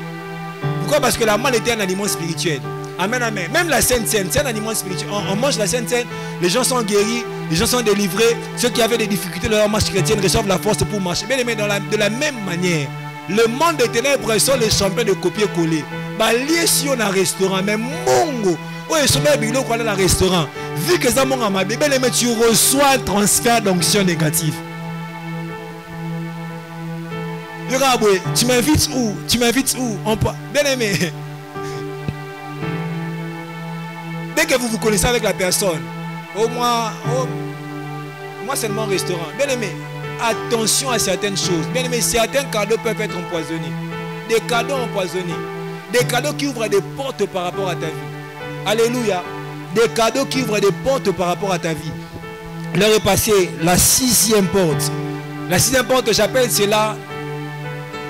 Pourquoi? Parce que la manne était un aliment spirituel. Amen, amen. Même la Sainte Seine, c'est un aliment spirituel. On mange la Sainte Seine, les gens sont guéris, les gens sont délivrés. Ceux qui avaient des difficultés dans leur marche chrétienne reçoivent la force pour marcher. Bien aimé, de la même manière, le monde des ténèbres sont les champions de copier-coller. Bah, lié sur un restaurant, mais mongo, oh, ils sont bien bilou quand on a un restaurant. Vu que ça mongo à ma bébé, tu reçois un transfert d'onction négative. Tu m'invites où? Tu m'invites où? Bien aimé. Dès que vous vous connaissez avec la personne, moi seulement au restaurant. Bien aimé, attention à certaines choses. Bien aimé, certains cadeaux peuvent être empoisonnés. Des cadeaux empoisonnés. Des cadeaux qui ouvrent des portes par rapport à ta vie. Alléluia. Des cadeaux qui ouvrent des portes par rapport à ta vie. L'heure est passée, la 6e porte. La 6e porte, j'appelle cela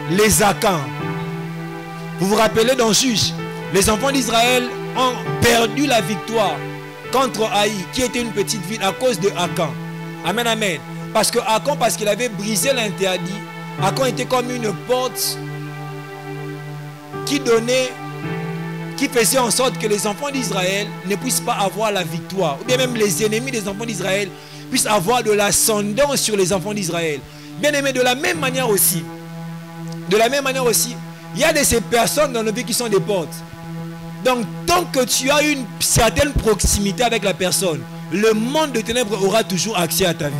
les Akans. Vous vous rappelez dans Juge, les enfants d'Israël ont perdu la victoire contre Haï, qui était une petite ville à cause de Akan. Amen, amen. Parce que Akan, parce qu'il avait brisé l'interdit, Akan était comme une porte qui faisait en sorte que les enfants d'Israël ne puissent pas avoir la victoire. Ou bien même les ennemis des enfants d'Israël puissent avoir de l'ascendance sur les enfants d'Israël. Bien aimé, de la même manière aussi, il y a de ces personnes dans nos vies qui sont des portes. Donc, tant que tu as une certaine proximité avec la personne, le monde de ténèbres aura toujours accès à ta vie.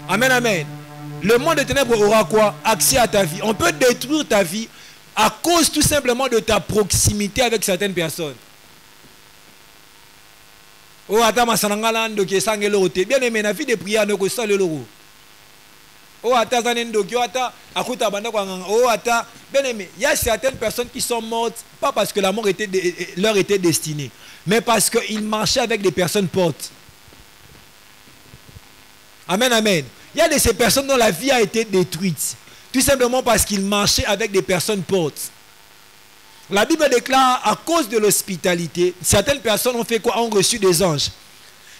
Amen, amen. Le monde de ténèbres aura quoi? Accès à ta vie. On peut détruire ta vie à cause tout simplement de ta proximité avec certaines personnes. Oh, attends, bien aimé, la vie de prière ne ressent le logo. Oh, ata zanendogyo, ata akuta banda kwa nganga. Oh, ata. Bien aimé, il y a certaines personnes qui sont mortes, pas parce que la mort leur était destinée, mais parce qu'ils marchaient avec des personnes portes. Amen, amen. Il y a de ces personnes dont la vie a été détruite, tout simplement parce qu'ils marchaient avec des personnes portes. La Bible déclare, à cause de l'hospitalité, certaines personnes ont fait quoi? Ont reçu des anges.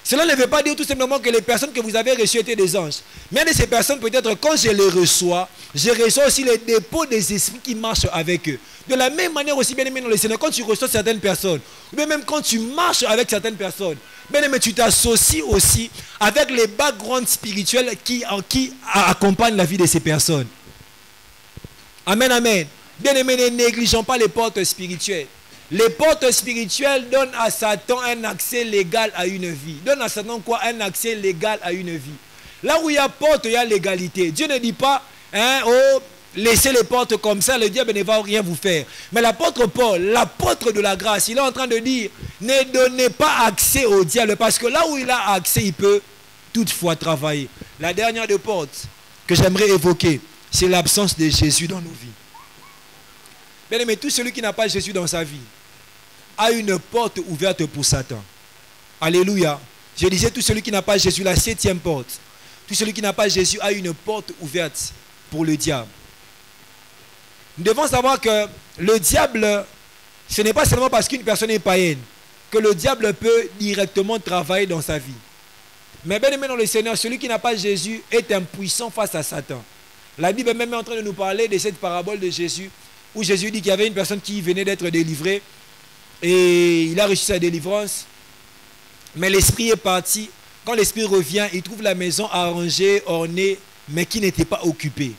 Cela ne veut pas dire tout simplement que les personnes que vous avez reçues étaient des anges. Mais de ces personnes, peut-être, quand je les reçois, je reçois aussi les dépôts des esprits qui marchent avec eux. De la même manière aussi, bien aimé dans le Seigneur, quand tu reçois certaines personnes, ou bien même quand tu marches avec certaines personnes, bien aimé, tu t'associes aussi avec les backgrounds spirituels qui accompagnent la vie de ces personnes. Amen, amen. Bien aimé, ne négligeons pas les portes spirituelles. Les portes spirituelles donnent à Satan un accès légal à une vie. Donnent à Satan quoi? Un accès légal à une vie. Là où il y a porte, il y a légalité. Dieu ne dit pas, hein, oh, laissez les portes comme ça, le diable ne va rien vous faire. Mais l'apôtre Paul, l'apôtre de la grâce, il est en train de dire, ne donnez pas accès au diable, parce que là où il a accès, il peut toutefois travailler. La dernière des portes que j'aimerais évoquer, c'est l'absence de Jésus dans nos vies. Bien aimé, tout celui qui n'a pas Jésus dans sa vie a une porte ouverte pour Satan. Alléluia. Je disais, tout celui qui n'a pas Jésus, la 7e porte. Tout celui qui n'a pas Jésus a une porte ouverte pour le diable. Nous devons savoir que le diable, ce n'est pas seulement parce qu'une personne est païenne que le diable peut directement travailler dans sa vie. Mais bien aimé dans le Seigneur, celui qui n'a pas Jésus est impuissant face à Satan. La Bible même est en train de nous parler de cette parabole de Jésus, où Jésus dit qu'il y avait une personne qui venait d'être délivrée et il a reçu sa délivrance, mais l'esprit est parti. Quand l'esprit revient, il trouve la maison arrangée, ornée, mais qui n'était pas occupée.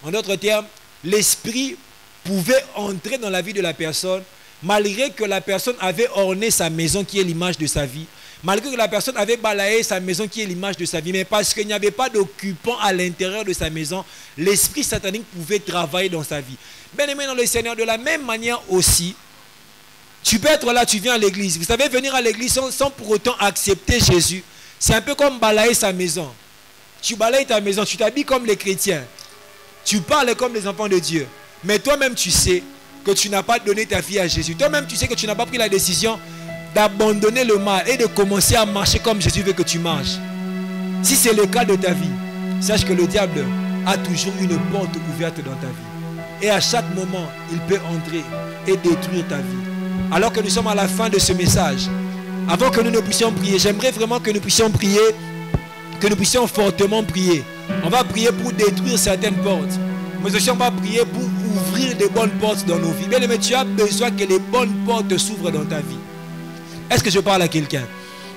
En d'autres termes, l'esprit pouvait entrer dans la vie de la personne malgré que la personne avait orné sa maison qui est l'image de sa vie, malgré que la personne avait balayé sa maison qui est l'image de sa vie, mais parce qu'il n'y avait pas d'occupant à l'intérieur de sa maison, l'esprit satanique pouvait travailler dans sa vie. Bien aimé dans le Seigneur, de la même manière aussi, tu peux être là, tu viens à l'église. Vous savez, venir à l'église sans pour autant accepter Jésus, c'est un peu comme balayer sa maison. Tu balayes ta maison, tu t'habilles comme les chrétiens. Tu parles comme les enfants de Dieu. Mais toi-même, tu sais que tu n'as pas donné ta vie à Jésus. Toi-même, tu sais que tu n'as pas pris la décision d'abandonner le mal et de commencer à marcher comme Jésus veut que tu marches. Si c'est le cas de ta vie, sache que le diable a toujours une porte ouverte dans ta vie. Et à chaque moment, il peut entrer et détruire ta vie. Alors que nous sommes à la fin de ce message, avant que nous ne puissions prier, j'aimerais vraiment que nous puissions prier, que nous puissions fortement prier. On va prier pour détruire certaines portes. Mais aussi on va prier pour ouvrir de bonnes portes dans nos vies. Bien aimé, tu as besoin que les bonnes portes s'ouvrent dans ta vie. Est-ce que je parle à quelqu'un?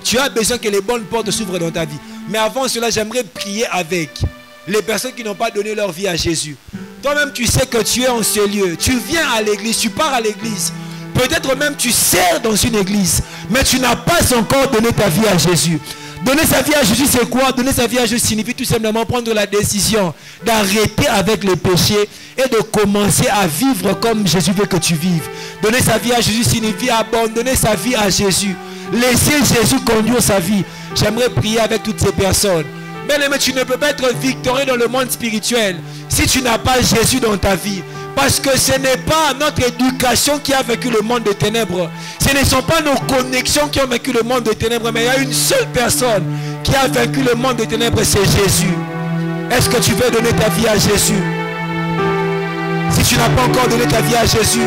Tu as besoin que les bonnes portes s'ouvrent dans ta vie. Mais avant cela, j'aimerais prier avec les personnes qui n'ont pas donné leur vie à Jésus. Toi-même, tu sais que tu es en ce lieu. Tu viens à l'église, tu pars à l'église. Peut-être même tu sers dans une église, mais tu n'as pas encore donné ta vie à Jésus. Donner sa vie à Jésus, c'est quoi? Donner sa vie à Jésus signifie tout simplement prendre la décision d'arrêter avec les péchés et de commencer à vivre comme Jésus veut que tu vives. Donner sa vie à Jésus signifie abandonner sa vie à Jésus. Laisser Jésus conduire sa vie. J'aimerais prier avec toutes ces personnes. Bien aimé, tu ne peux pas être victorieux dans le monde spirituel si tu n'as pas Jésus dans ta vie. Parce que ce n'est pas notre éducation qui a vaincu le monde des ténèbres. Ce ne sont pas nos connexions qui ont vaincu le monde des ténèbres. Mais il y a une seule personne qui a vaincu le monde des ténèbres, c'est Jésus. Est-ce que tu veux donner ta vie à Jésus? Si tu n'as pas encore donné ta vie à Jésus,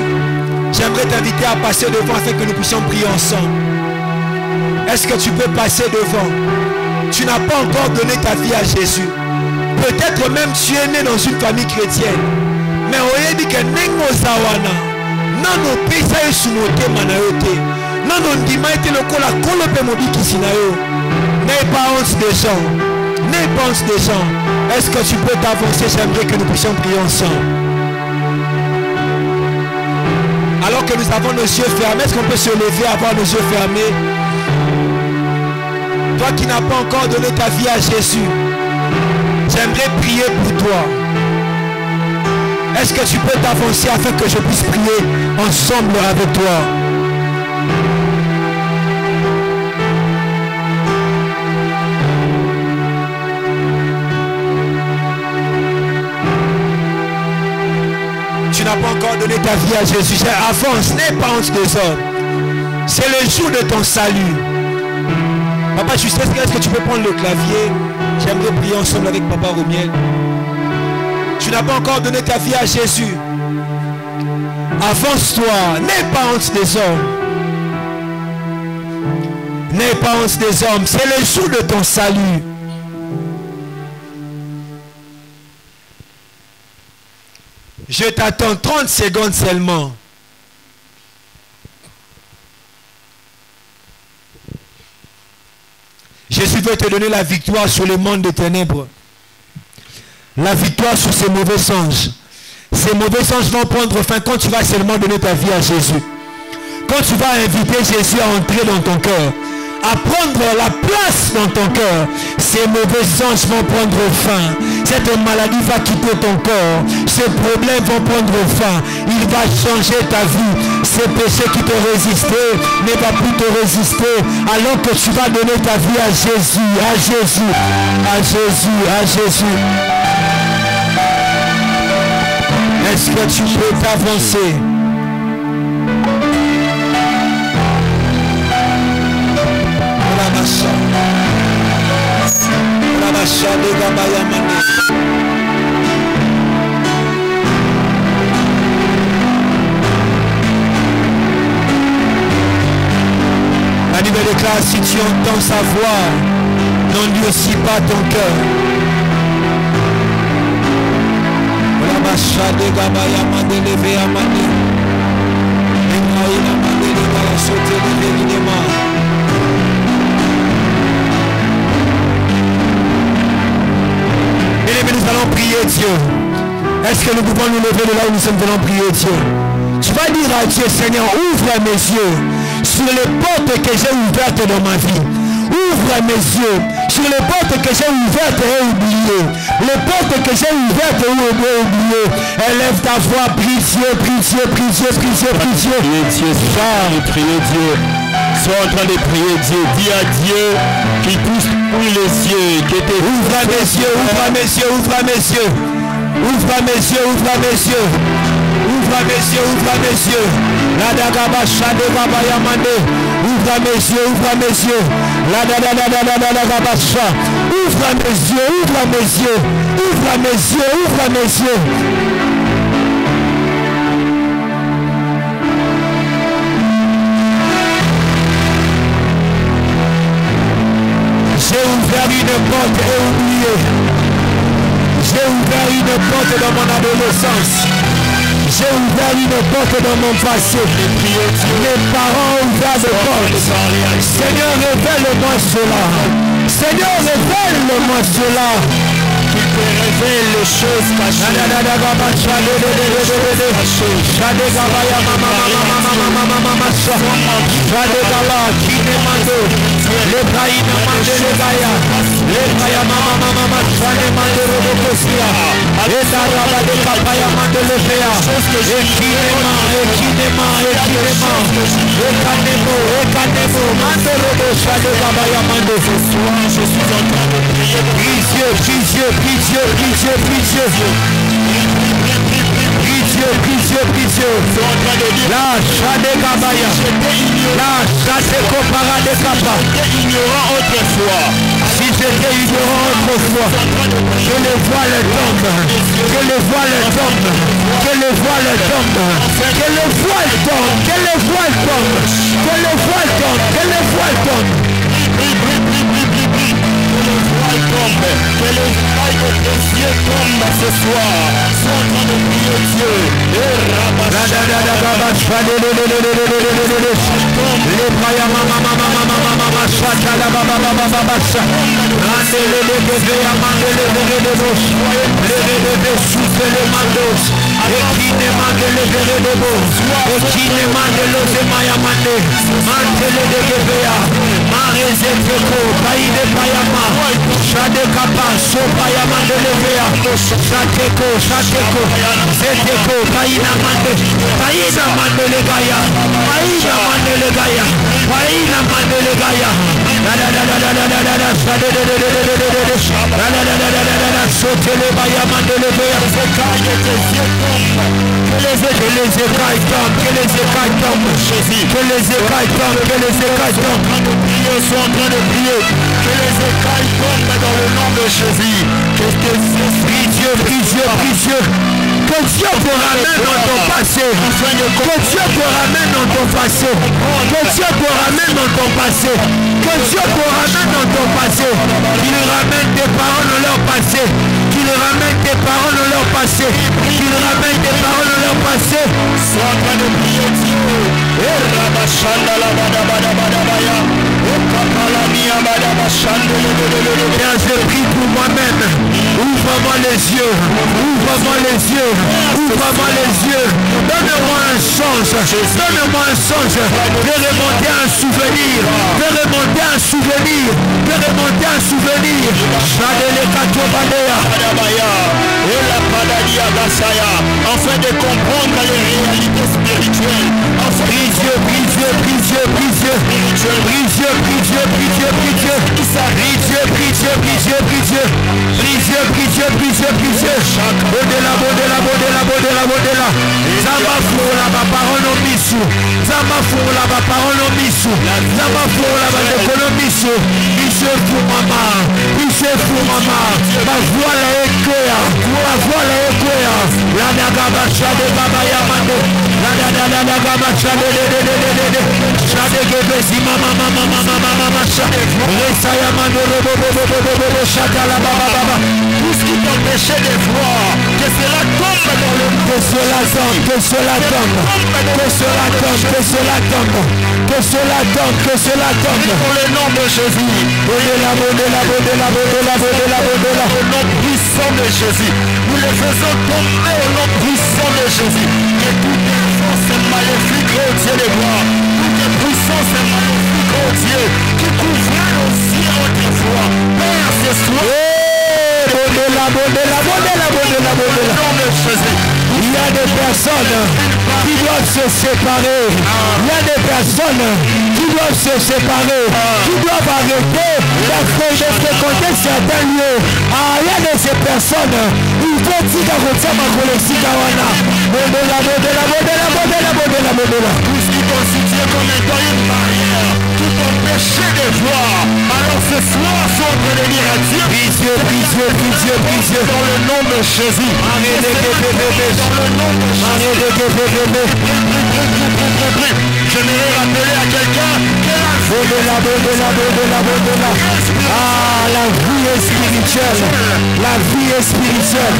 j'aimerais t'inviter à passer devant afin que nous puissions prier ensemble. Est-ce que tu peux passer devant? Tu n'as pas encore donné ta vie à Jésus. Peut-être même tu es né dans une famille chrétienne. Mais on dit que nengo zawana nano pesa yesu motema na yo te nano ndima ete lokola kolo pe mobikisi na yo. N'aie pas honte des gens, n'aie pas honte des gens. Est-ce que tu peux t'avancer? J'aimerais que nous puissions prier ensemble. Alors que nous avons nos yeux fermés, est-ce qu'on peut se lever, avoir nos yeux fermés? Toi qui n'as pas encore donné ta vie à Jésus, j'aimerais prier pour toi. Est-ce que tu peux t'avancer afin que je puisse prier ensemble avec toi? donné ta vie à Jésus, avance, n'aie pas honte des hommes. C'est le jour de ton salut. Papa, tu sais, est-ce que tu peux prendre le clavier? J'aimerais prier ensemble avec Papa Romiel. Tu n'as pas encore donné ta vie à Jésus. Avance-toi, n'aie pas honte des hommes. N'aie pas honte des hommes, c'est le jour de ton salut. Je t'attends 30 secondes seulement. Jésus veut te donner la victoire sur le monde des ténèbres. La victoire sur ces mauvais songes. Ces mauvais songes vont prendre fin quand tu vas seulement donner ta vie à Jésus. Quand tu vas inviter Jésus à entrer dans ton cœur, à prendre la place dans ton cœur, ces mauvais songes vont prendre fin. Cette maladie va quitter ton corps. Ces problèmes vont prendre fin. Il va changer ta vie. Ces péchés qui te résistaient ne va plus te résister. Alors que tu vas donner ta vie à Jésus, à Jésus, à Jésus, à Jésus. Est-ce que tu peux t'avancer? La Bible déclare, si tu entends sa voix, n'endurcis pas ton cœur. Mais nous allons prier Dieu. Est-ce que nous pouvons nous lever de là où nous sommes venus prier Dieu? Tu vas dire à Dieu, Seigneur, ouvre mes yeux sur les portes que j'ai ouvertes dans ma vie. Ouvre mes yeux sur les portes que j'ai ouvertes et oubliées. Les portes que j'ai ouvertes et oubliées. Élève ta voix, prie Dieu, prie Dieu, prie Dieu, prie Dieu, prie Dieu. Priez Dieu, priez Dieu. Sois en train de prier Dieu. Dis à Dieu qu'il pousse tous les yeux. Ouvre mes yeux, ouvre mes yeux, ouvre mes yeux. Ouvre mes yeux, ouvre mes yeux. Ouvre mes yeux, ouvre mes yeux. La dagaba shade gaba yamande. Ouvre mes yeux, ouvre mes yeux. La dagaba sha. Ouvre mes yeux, ouvre mes yeux. Ouvre mes yeux, ouvre mes yeux. J'ai ouvert une porte et oublié. J'ai ouvert une porte dans mon adolescence. J'ai ouvert une porte dans mon passé. Mes parents ont ouvert des portes. Seigneur, révèle-moi cela. Seigneur, révèle-moi cela. Qu'il te révèle les choses cachées. Ignorant autrefois. Si j'étais ignorant autrefois, que le voile tombe, que le voile tombe, que le voile tombe, que le voile tombe, que le voile tombe, que le voile tombe, que le voile tombe. Que le voile de tes yeux tombe ce soir. Sois en train de prier Dieu. sauter les baillaments de l'éveil. Que les écailles tombent, que les écailles tombent, que les écailles tombent, que les écailles tombent. Ils sont en train de prier, que les écailles tombent dans le nom de Jésus. Que prie Dieu, prie Dieu, prie Dieu. Que Dieu te ramène dans ton passé. Que Dieu te ramène dans ton passé. Que Dieu te ramène dans ton passé. Que Dieu te ramène dans ton passé. Qu'il ramène tes parents dans leur passé. Qu'il ramène tes parents dans leur passé. Qu'il ramène tes parents dans leur passé. Sois en train de prier Dieu. Bien, je prie pour moi-même. Ouvre-moi les yeux. Ouvre-moi les yeux. Ouvre-moi les yeux. Donne-moi un songe. Donne-moi un songe. De remonter un souvenir. De remonter un souvenir. De remonter un souvenir. Afin de comprendre les réalités spirituelles. Prie Dieu, prie Dieu, prie Dieu, prie Dieu. Prie Dieu, prie Dieu, prie Dieu, prie Dieu. Prie Dieu, prie Dieu, prie Dieu, prie Dieu. Prie Dieu, prie Dieu, prie Dieu, prie Dieu. Au-delà, au-delà, au-delà, au-delà, au-delà. Zama foula ma parole au misou. Zama foula ma parole au misou. Zama foula ma économie. Ici pour maman. Ici pour maman. Ma voix la écoya. Ma voix la écoya. La nagaba chade baba yamando. La nagaba chade de. Chade gebesi mama mama mama mama chade. Resa yamando robo chade la baba baba. Tout ce qui t'empêchait de voir, que cela tombe dans le monde. Que cela tombe, que cela tombe, que cela tombe, que cela tombe, que cela tombe, que cela tombe. Pour le nom de Jésus. Au-delà, au-delà, au-delà, au-delà, au-delà, au-delà. Au nom puissant de Jésus. Nous les faisons tomber au nom puissant de Jésus. Que toute puissance maléfique, oh Dieu de gloire. Toute puissance maléfique, oh Dieu, qui couvrait nos yeux autrefois. Père, ce soir. Il y a des personnes qui doivent se séparer. Il y a des personnes qui doivent se séparer, qui doivent arrêter de fréquenter certains lieux. Il y a de ces personnes, il faut dire que tout ce qui constitue comme étant une barrière, tout empêcher de voir. Alors ce soir, sont en train de dire à Dieu, prie Dieu, prie Dieu, prie Dieu, prie Dieu, dans le nom de Jésus. Dans le nom de Jésus. J'aimerais rappeler à quelqu'un que la vie est spirituelle. La vie est spirituelle.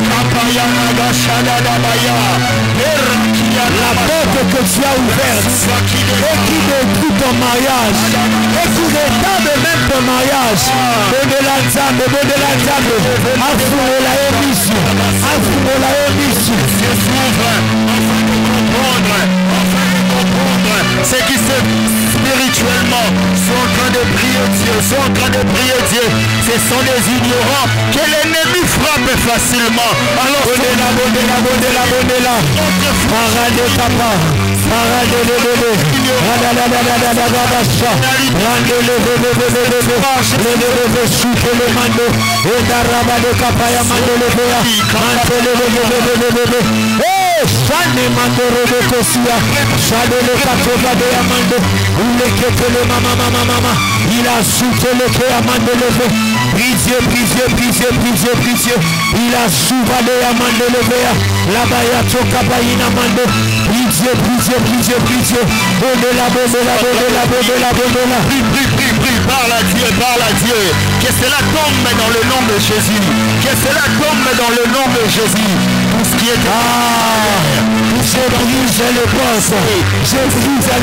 La porte que tu as ouverte et qui détruit ton mariage et qui retarde même ton mariage. Au-delà de ça, affourez la émission. Affourez la émission. C'est qui se spirituellement sont en train de prier Dieu, sont en train de prier Dieu. Ce sont des ignorants que l'ennemi frappe facilement. Alors Shane mandoro de Kosia, Shane le katova de Amando, le ketele mama. Il a soufflé le cœur Amando levé. Brisé. Il a soufflé Amando levé. La baya toka bayina mando. Brisé. Au-delà. Parle à Dieu. Que cela tombe dans le nom de Jésus. Que cela tombe dans le nom de Jésus. Tout ce qui est je brise le poste. Je ferme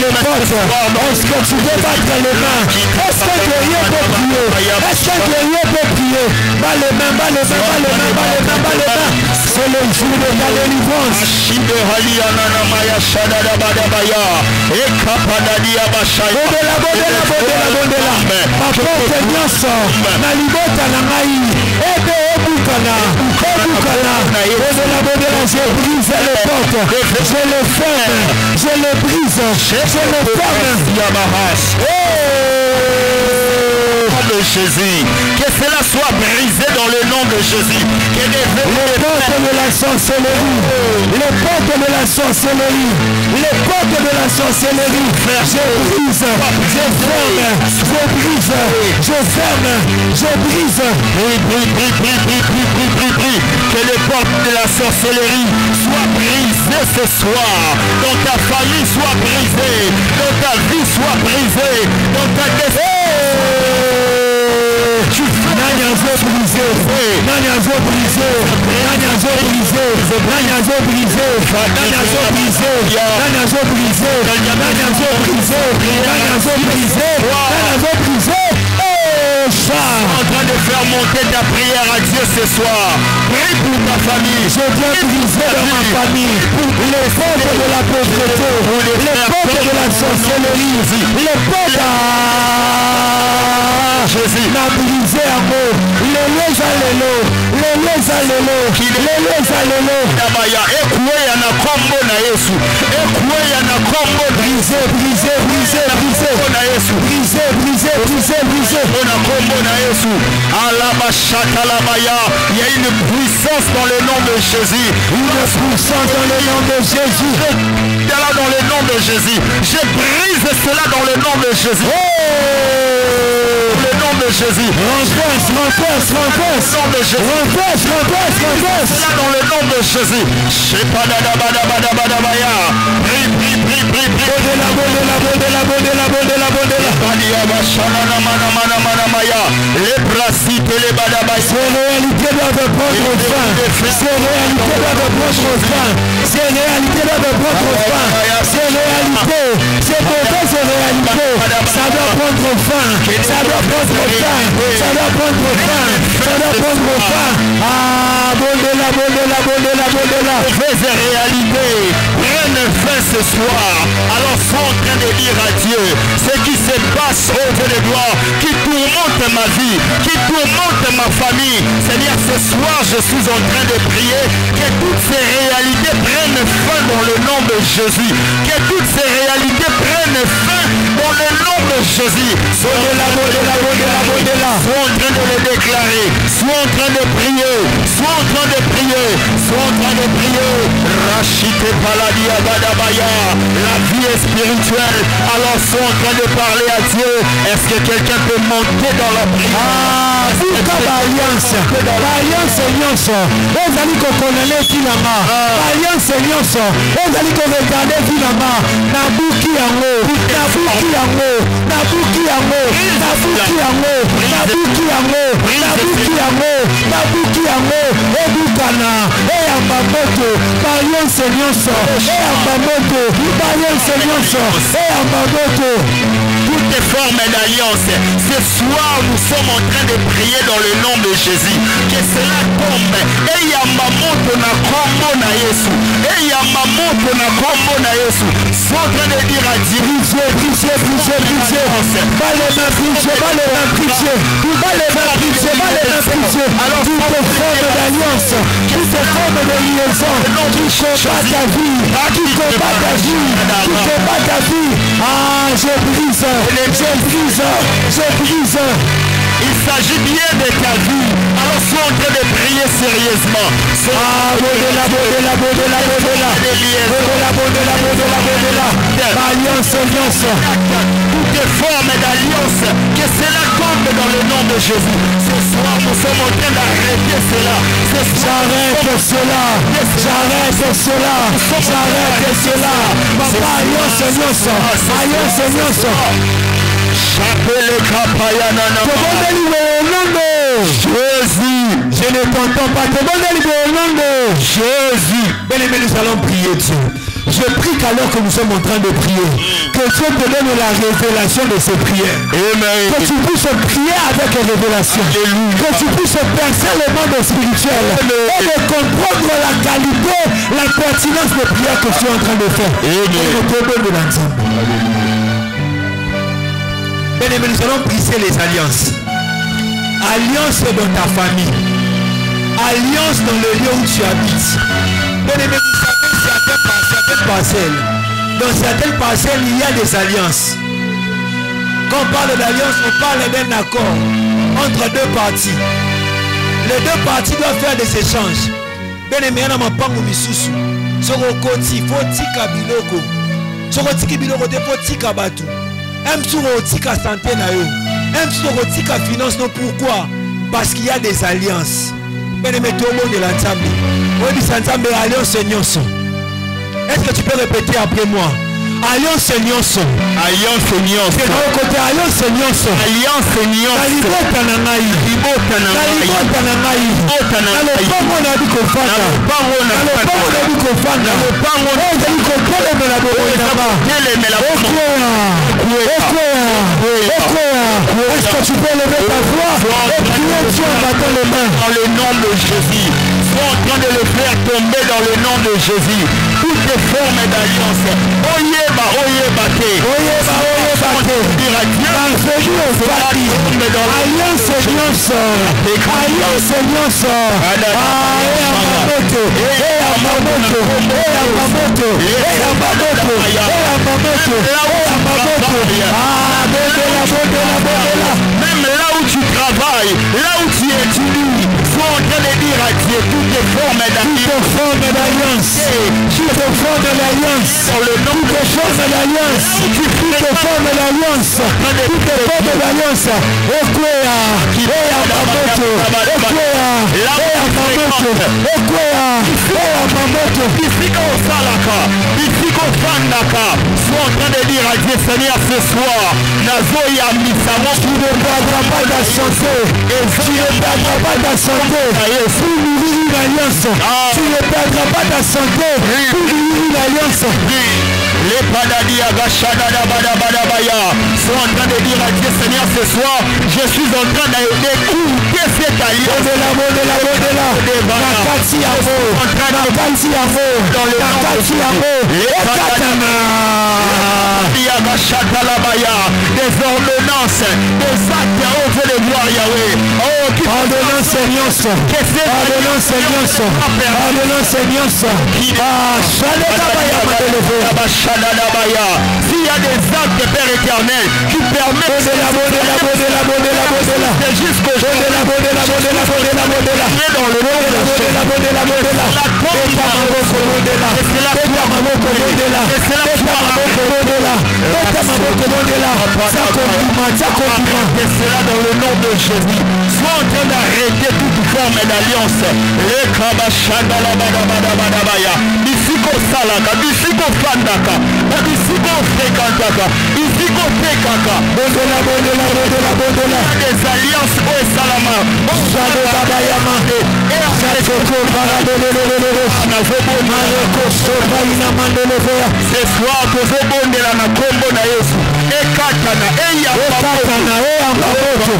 les portes. Est-ce que tu veux battre les mains? Est-ce que Dieu peut prier? Bas les mains. C'est le jour de la délivrance. Je brise les portes, je les ferme, je les brise, je les ferme. Jésus. Que cela soit brisé dans le nom de Jésus. Que les portes de la sorcellerie, les portes de la sorcellerie, les portes de la sorcellerie, je brise, je ferme, je brise, je ferme, je brise. Que les portes de la sorcellerie soient brisées ce soir. Dans ta famille soit brisée, dans ta vie soit brisée, dans ta destinée. En train de faire monter ta prière à Dieu ce soir. Prie pour ta famille. Je viens briser dans ma famille les portes de la pauvreté, les portes de la sorcellerie, les portes Jésus n'a brisé en mots. Les lois allélo, les lois allélo, les lois allélo. Dabaya ekwe yana kombo na Yesu. Ekwe yana kombo brisé, brisé, brisé, brisé na Yesu. Brisé, brisé, brisé, brisé. On a kombo na Yesu. Alabashakalabaya. Il y a une puissance dans le nom de Jésus. Une puissance dans le nom de Jésus. Là dans le nom de Jésus. Je brise cela dans le nom de Jésus. Le nom de Jésus. Renverse, renverse, renverse. Le nom de Jésus. Renverse, renverse, renverse. Cela dans le nom de Jésus. Shepadadabadabadabadabaya. Prie, prie, prie, prie, prie. Bodela, bodela, bodela, bodela, bodela, bodela. Les brassites et les badabaya. Ces réalités doivent prendre fin. Ces réalités doivent prendre fin. Ces réalités doivent prendre fin. Ces réalités, ces mauvaises réalités, ça doit prendre fin. Ça doit prendre fin. Ça doit prendre fin. Ça doit prendre fin. Ah, bodela, bodela, bodela, bodela. Mauvaises réalités prennent fin ce soir. Alors sois en train de dire à Dieu ce qui se passe au Dieu de gloire, qui tourmente ma vie, qui tourmente ma famille. Seigneur, ce soir je suis en train de prier que toutes ces réalités prennent fin dans le nom de Jésus. Que toutes ces réalités prennent fin dans le nom de Jésus. Sois en train de le déclarer. Sois en train de prier. Sois en train de prier. Sois en train de prier. Rachite Paladia Badabaya. La vie est spirituelle. Alors sois en train de parler à Dieu. Est-ce que quelqu'un peut monter dans la prière? Ah, alliance. Alliance nyonso. Ezali kokonele filama. Alliance nyonso. Ezali korekade filama. Nabuki yango. Nabuki yango. Nabuki yango. Nabuki yango. Nabuki yango. Nabuki yango. Nabuki yango. Ebukana. Eyamba moto. Alliance nyonso. Eyamba moto. Alliance nyonso. Eyamba moto. Toutes les formes d'alliance. Ce soir, nous sommes en train de prier dans le nom de Jésus. Que cela tombe. Et Yamamoto na kombo na Yesu. Et Yamamoto na kombo na Yesu. Sois en train de dire à Dieu. Brisez, brisez, brisez, brisez. Pas les mains brisées, pas les mains brisées. Pas les mains brisées, pas les mains brisées. Alors toutes les formes d'alliance, toutes les formes de liaison qui combattent ta vie, qui combattent ta vie, qui combattent ta vie. Ah, je brise, je brise, je brise. Il s'agit bien de ta vie. Alors sois en train de prier sérieusement. Ah, bodela, bodela, bodela, bodela. Bodela, bodela, bodela, bodela. Alliance, alliance. Toutes les formes d'alliance, que cela tombe dans le nom de Jésus. Ce soir, nous sommes en train d'arrêter cela. J'arrête cela. J'arrête cela. J'arrête cela. Papa, alliance, alliance. Alliance, alliance. Jésus, je ne t'entends pas. Jésus. Bien aimé, nous allons prier Dieu. Je prie qu'alors que nous sommes en train de prier, que Dieu te donne la révélation de ces prières. Amen. Que tu puisses prier avec révélation. Alléluia. Que tu puisses percer le monde spirituel. Amen. Et de comprendre la qualité, la pertinence des prières que tu es en train de faire. Bien aimé, nous allons briser les alliances. Alliance dans ta famille. Alliance dans le lieu où tu habites. Bien aimé, vous savez, certaines parcelles. Dans certaines parcelles, il y a des alliances. Quand on parle d'alliance, on parle d'un accord. entre deux parties. Les deux parties doivent faire des échanges. Bien aimé, on a ma pango misusu. Soko koti, faut tika biloko. Soko tiki biloko, faut tika batu. Même soko tika santé na yo. Même soko tika finance, non pourquoi? Parce qu'il y a des alliances. Bien aimé, tout le monde est l'ensemble. Oui, l'ensemble est alliance nyonso. Est-ce que tu peux répéter après moi? Alliance nyonso. Alliance nyonso. C'est dans le côté alliance nyonso. Alliance nyonso. Kalibota na ngai. Kalibota na ngai. Kalibota na ngai. Kalibota na ngai. Nalopango na bikofanda. Nalopango na bikofanda. Nalopango na bikotelemela bokoyinanga. Est-ce que tu peux lever ta voix et prier Dieu en battant les mains? Dans le nom de Jésus. Sois en train de le faire tomber dans le nom de Jésus. Toutes les formes d'alliance. Oyeba, oyeba te. Oyeba, oyeba te. Malvenu au Fadi. Alliance nyonso. Alliance nyonso. Eyamamoto. Eyamamoto. Eyamamoto. Eyamamoto. Eyamamoto. Eyamamoto. Ah, bondela, bondela, bondela. Même là où tu travailles, là où tu étudies, sois en train de dire à Dieu toutes les formes d'alliance. Toutes les formes d'alliance. Toutes les formes d'alliance. Dans le nom de formes d'alliance. Toutes les formes d'alliance. Toutes les formes d'alliance. Okwea. Eyamamoto. Okwea. Eyamamoto. Okwea. Eyamamoto. Ifika osalaka. Ifika ofandaka. Sois en train de dire à Dieu, Seigneur, ce soir, Nazoya Misamo, tu ne perdras pas ta santé. Tu ne perdras pas ta santé. Pour nourrir une alliance. Tu ne perdras pas ta santé. Pour nourrir une alliance. Les padadi agashada bada bada baya. Sois en train de dire à Dieu, Seigneur, ce soir, je suis en train d'écouter cette alliance. Nakati Amo. Nakati Amo. Nakati Amo. Ekatana. Des ordonnances, des actes au feu de gloire Yahweh. Ordonnance nyonso. Ordonnance nyonso. Ordonnance nyonso. S'il y a des actes, Père éternel, qui permettent de jusqu'au jour de la dans le nom dans le nom de Jésus. Sois en train d'arrêter toute forme d'alliance. Les Kabashanda la Badabaya. Bisiko Salaka, Bisiko Fandaka, Bisiko Frekantaka, Bisiko Fekaka. Des alliances au Salama. Ce soir, tozobondela na kombo na Yesu. Ekatana, eyamamoto.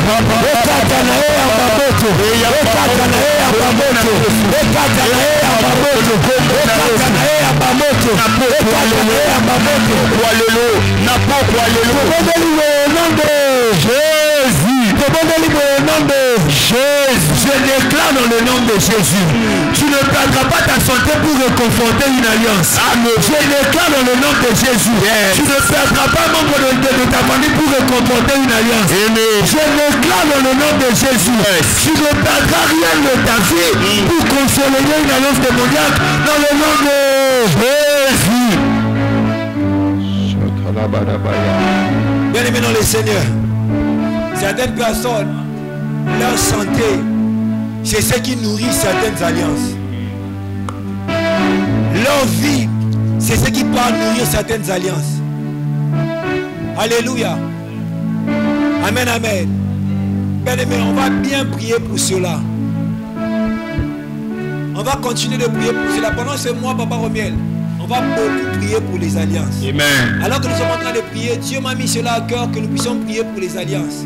Je déclare dans le nom de Jésus. Tu ne perdras pas ta santé pour reconforter une alliance. Amen. Je déclare dans le nom de Jésus. Yes. Tu ne perdras pas membre de ta famille pour reconforter une alliance. Amen. Je déclare dans le nom de Jésus. Yes. Tu ne perdras rien de ta vie pour consolider une alliance démoniaque dans le nom de Jésus. Bien aimé dans le Seigneur, certaines personnes, leur santé, c'est ce qui nourrit certaines alliances. Leur vie, c'est ce qui peut nourrir certaines alliances. Alléluia. Amen, amen. Bien aimé, on va bien prier pour cela. On va continuer de prier pour cela. Pendant ce mois, Papa Romiel, on va beaucoup prier pour les alliances. Amen. Alors que nous sommes en train de prier, Dieu m'a mis cela à cœur que nous puissions prier pour les alliances.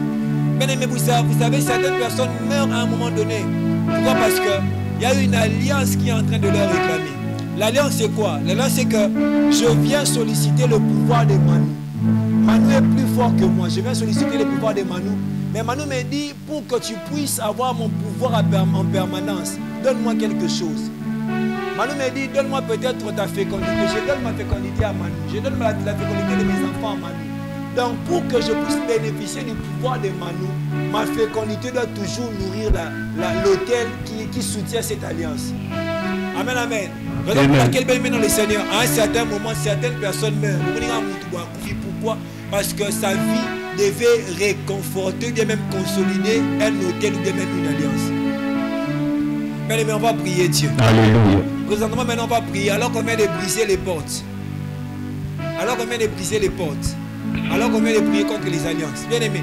Bien aimé, vous savez, certaines personnes meurent à un moment donné. Pourquoi? Parce qu'il y a une alliance qui est en train de leur réclamer. L'alliance c'est quoi? L'alliance c'est que je viens solliciter le pouvoir de Manu. Manu est plus fort que moi. Je viens solliciter le pouvoir de Manu. Mais Manu me dit, pour que tu puisses avoir mon pouvoir en permanence, donne-moi quelque chose. Manu me dit, donne-moi peut-être ta fécondité. Je donne ma fécondité à Manu. Je donne la fécondité de mes enfants à Manu. Donc pour que je puisse bénéficier du pouvoir de Manu, ma fécondité doit toujours nourrir l'autel qui soutient cette alliance. Amen, amen. Raison pour laquelle, bien dans le Seigneur, à un certain moment, certaines personnes meurent. Pourquoi? Parce que sa vie devait réconforter, bien même consolider un autel ou bien même une alliance. Bien aimé, on va prier Dieu. Alléluia. Présentement, maintenant, on va prier alors qu'on vient de briser les portes. Alors qu'on vient de briser les portes. Alors qu'on vient de prier contre les alliances. Bien aimé,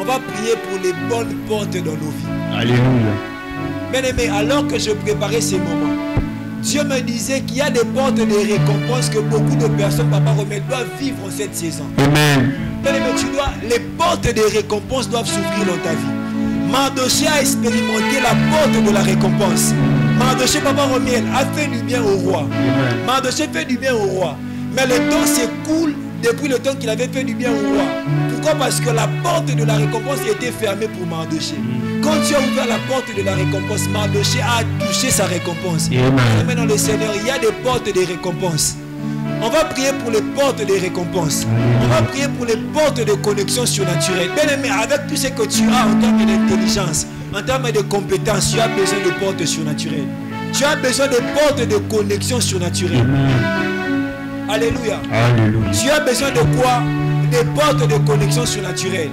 on va prier pour les bonnes portes dans nos vies. Alléluia. Bien aimé, alors que je préparais ces moments, Dieu me disait qu'il y a des portes de récompense que beaucoup de personnes, papa Romel, doivent vivre en cette saison. Amen. Bien aimé, les portes de récompense doivent s'ouvrir dans ta vie. Mardoché a expérimenté la porte de la récompense. Mardoché, papa Romel, a fait du bien au roi. Mardoché fait du bien au roi. Mais le temps s'écoule depuis le temps qu'il avait fait du bien au roi. Pourquoi? Parce que la porte de la récompense était fermée pour Mardoché. Quand Dieu a ouvert la porte de la récompense, Mardoché a touché sa récompense. Maintenant, le Seigneur, il y a des portes de récompense. On va prier pour les portes de récompense. On va prier pour les portes de connexion surnaturelle. Bien aimé, avec tout ce que tu as en termes d'intelligence, en termes de compétences, tu as besoin de portes surnaturelles. Tu as besoin de portes de connexion surnaturelle. Alléluia. Alléluia. Tu as besoin de quoi? Des portes de connexion surnaturelle.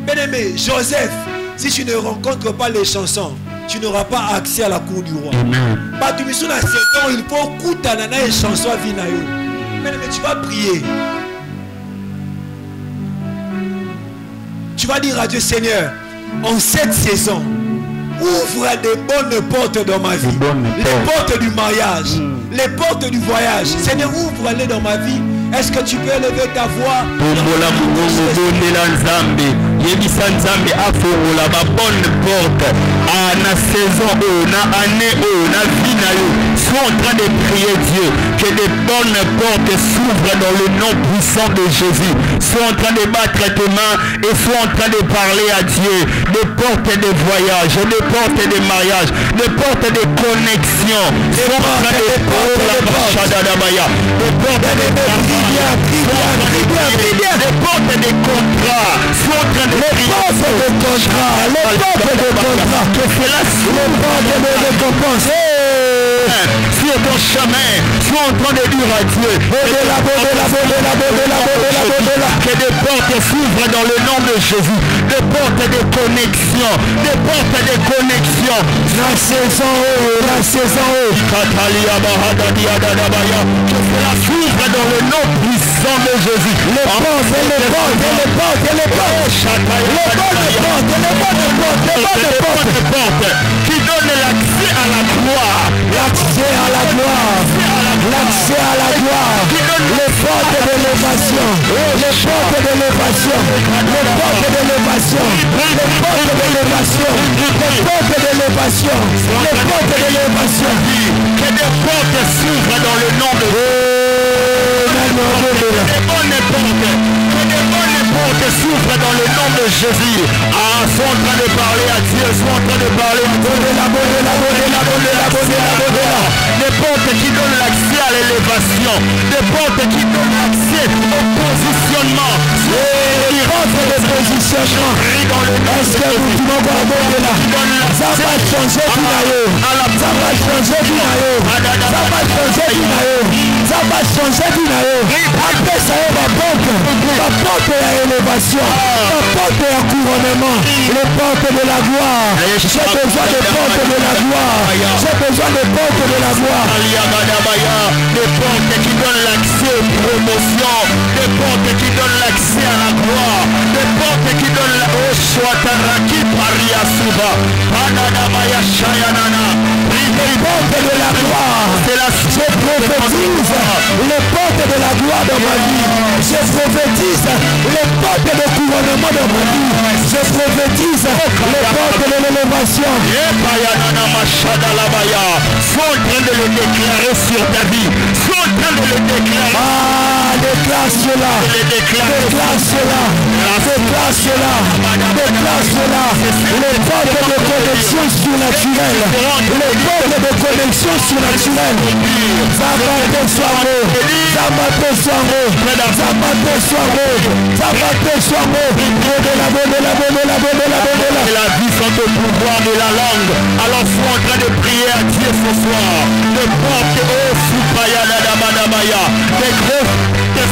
Bien aimé, Joseph, si tu ne rencontres pas les chansons, tu n'auras pas accès à la cour du roi. Pas tu me souviens, il faut couper nana et chanson à Vinayo. Mais tu vas prier. Tu vas dire à Dieu, Seigneur, en cette saison, ouvre des bonnes portes dans ma vie. Les portes du mariage, les portes du voyage. Seigneur, ouvre-les dans ma vie. Est-ce que tu peux élever ta voix? Yebisa Nzambe afongola ba bonne porte à la saison na année na vie na yo. Sois en train de prier Dieu que des bonnes portes s'ouvrent dans le nom puissant de Jésus. Sois en train de battre tes mains et sois en train de parler à Dieu. Des portes de voyage, des portes de mariage, des portes de connexion. Sois en train de parler la Bachadadabaya. Des portes de des portes de contrat. Sois en train de les portes de contrat, les portes de contrat, que cela les portes de récompense. Sur ton chemin, sois en train de dire à Dieu que des portes s'ouvrent dans le nom de Jésus, des portes de connexion, des portes de connexion. La saison, que cela s'ouvre dans le nom puissant de Jésus. Les portes, les portes, les portes, les portes qui donnent l'accès à la gloire, l'accès à la gloire, l'accès à la gloire, les portes de l'élévation, les portes de l'élévation, les portes de l'élévation, les portes de l'élévation, les portes de l'élévation, les portes de l'élévation. Que des portes s'ouvrent dans le nom de Dieu. Des bonnes portes s'ouvrent dans le nom de Jésus. Ah, sois en train de parler à Dieu, sois en train de parler à Dieu. Des portes qui donnent l'accès à l'élévation, des portes qui donnent l'accès au positionnement. Des portes de positionnement. Est-ce que vous pouvez voir là? Ça va changer du naïo. Ça va changer du naïo. Ça va changer du naïo. Ça va changer du naïo. Après ça, la porte à élévation, la porte à couronnement, les portes de la gloire. J'ai besoin des portes de la gloire. J'ai besoin des portes de la gloire. Des portes qui donnent l'accès aux promotions, des portes qui donnent l'accès à la gloire, des portes qui donnent l'accès les portes de la gloire. Je prophétise les portes de la gloire dans ma vie. Je prophétise les portes de couronnement dans ma vie. Je prophétise les portes de l'élévation. Sois en train de le déclarer sur ta vie. Sois en train de le déclarer. déclare cela. Déclare cela. Déclare cela. Déclare cela. Les portes de connexion surnaturelle. Les portes de connexion surnaturelle. Zamaté soirée. Zamaté soirée. Zamaté soirée. Zamaté soirée. La vie sont au pouvoir de la langue. Alors sois en train de prier à Dieu ce soir. De porte au Soupaya Nadabadabaya. Des gros, des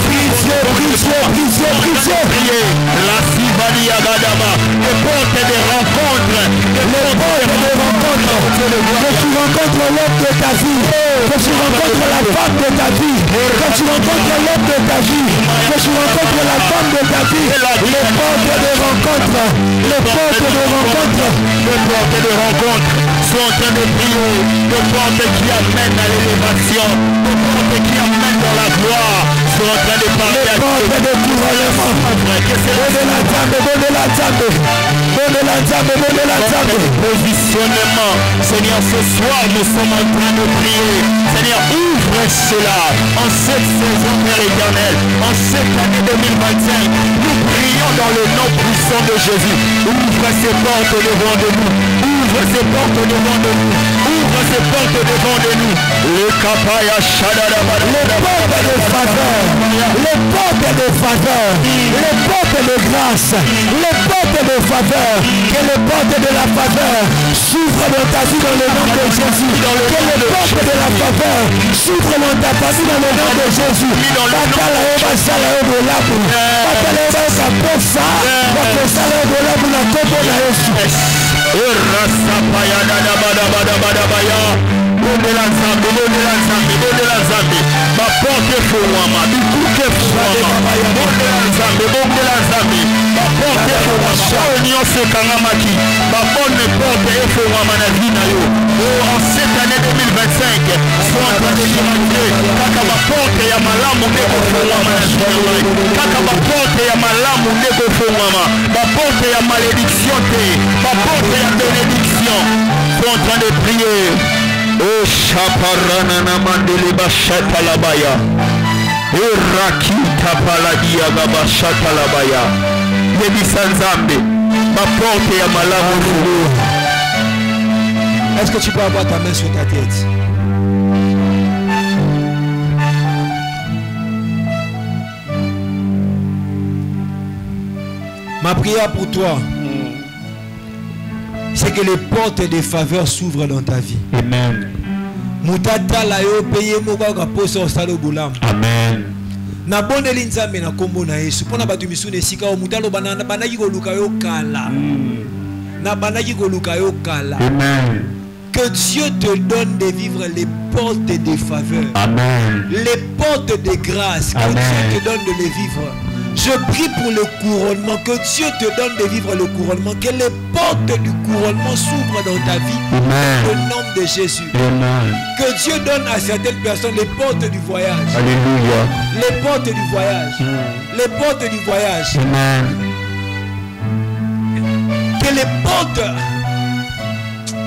prier. La Sivani Agadama. Des portes des rencontres. Des portes des rencontres. Que tu rencontres l'homme de ta vie. Que tu rencontres la femme de ta vie. Que tu rencontres l'homme de ta vie. Que tu rencontres la femme de ta vie. Les portes de rencontre. Les portes de rencontre. Les portes de rencontre sont en train de prier. Les portes qui amènent à l'élévation. Les portes qui amènent dans la gloire sont en train de parler à Dieu. Les portes de couronnement. Donne la table. Positionnement. Seigneur, ce soir nous sommes en train de prier. Seigneur, ouvre cela en cette saison, Père éternel, en cette année 2025. Nous prions dans le nom puissant de Jésus. Ouvre ces portes devant de nous. Ouvre ces portes devant de nous. Ouvre ces portes devant de nous. Le Kapaya Shadadaba. Les portes de faveur. Les portes de faveur. Les portes de grâce. Les portes de faveur. Que les portes de la faveur s'ouvrent dans ta vie dans le nom de Jésus. Que les portes de la faveur s'ouvrent dans ta vie dans le nom de Jésus. En cette année 2025, soit en train de demander kaka maporte ya malamu ndeko fungwama na shiroi, kaka maporte ya malamu ndeko fungwama, maporte ya malédiction te, maporte ya bénédiction. Soit en train de prier. Oh chaparana na mandele bashata labaya. Rakita paladia gabashata labaya. Yebisa nzambe, maporte ya malamu fungwama. Est-ce que tu peux avoir ta main sur ta tête? Ma prière pour toi, c'est que les portes des faveurs s'ouvrent dans ta vie. Amen. Amen. Na bondeli nzambe na kombo na Yesu pona batu misune esika o mutalo banaki koluka yo kala. Na banaki koluka yo kala. Amen. Que Dieu te donne de vivre les portes des faveurs. Amen. Les portes de grâce. Que Dieu te donne de les vivre. Je prie pour le couronnement. Que Dieu te donne de vivre le couronnement. Que les portes du couronnement s'ouvrent dans ta vie. Amen. Au nom de Jésus. Amen. Que Dieu donne à certaines personnes les portes du voyage. Alléluia. Les portes du voyage. Les portes du voyage. Amen. Que les portes...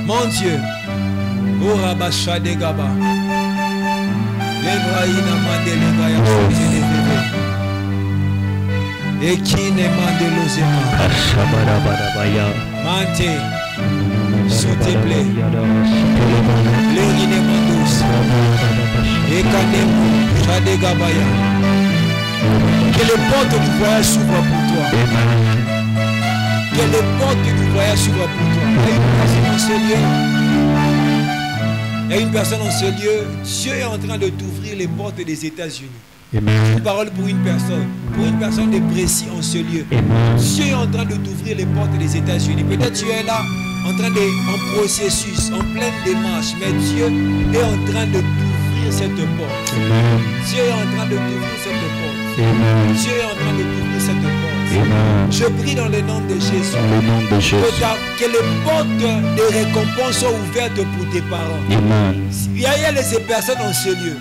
Mon Dieu. Oh Rabasha de Gaba. Levaïna Mandele Gaya. Et qui ne mandelo zema. Mante. S'il te plaît. Lérine Mandos. Et Kanemu. Shade Gabaya. Que les portes du voyage s'ouvrent pour toi. Que les portes du voyage s'ouvrent pour toi. Il y a une personne en ce lieu. Dieu est en train de t'ouvrir les portes des États-Unis. Une parole pour une personne de précis en ce lieu. Dieu est en train de t'ouvrir les portes des États-Unis. Peut-être tu es là en processus, en pleine démarche, mais Dieu est en train de t'ouvrir cette porte. Dieu est en train de t'ouvrir cette porte. Dieu est en train de t'ouvrir cette porte. Je prie dans le nom de Jésus. Que les portes de récompense soient ouvertes pour tes parents. Il y a ces personnes en ce lieu.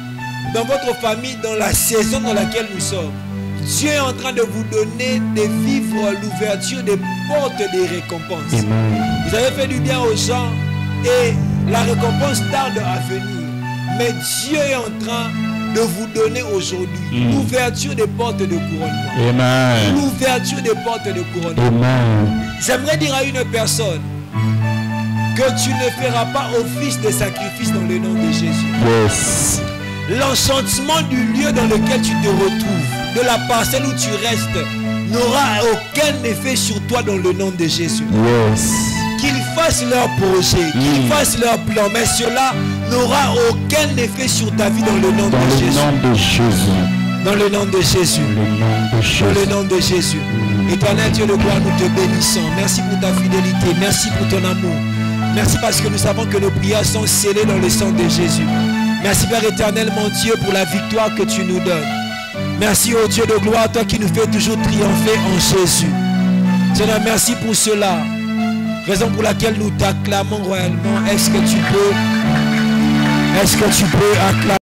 Dans votre famille, dans la saison dans laquelle nous sommes, Dieu est en train de vous donner de vivre l'ouverture des portes des récompenses. Vous avez fait du bien aux gens et la récompense tarde à venir. Mais Dieu est en train de vous donner aujourd'hui l'ouverture des portes de couronnement. Amen. L'ouverture des portes de couronnement. Amen. J'aimerais dire à une personne que tu ne feras pas office de sacrifice dans le nom de Jésus. Yes. L'enchantement du lieu dans lequel tu te retrouves, de la parcelle où tu restes, n'aura aucun effet sur toi dans le nom de Jésus. Yes. Qu'ils fassent leur projet, qu'ils fassent leur plan, mais cela n'aura aucun effet sur ta vie dans le nom de Jésus. Dans le nom de Jésus. Dans le nom de Jésus. Dans le nom de Jésus. Éternel Dieu de gloire, nous te bénissons. Merci pour ta fidélité. Merci pour ton amour. Merci parce que nous savons que nos prières sont scellées dans le sang de Jésus. Merci Père éternel, mon Dieu, pour la victoire que tu nous donnes. Merci ô Dieu de gloire, toi qui nous fais toujours triompher en Jésus. Seigneur, merci pour cela. Raison pour laquelle nous t'acclamons royalement. Est-ce que tu peux acclamer?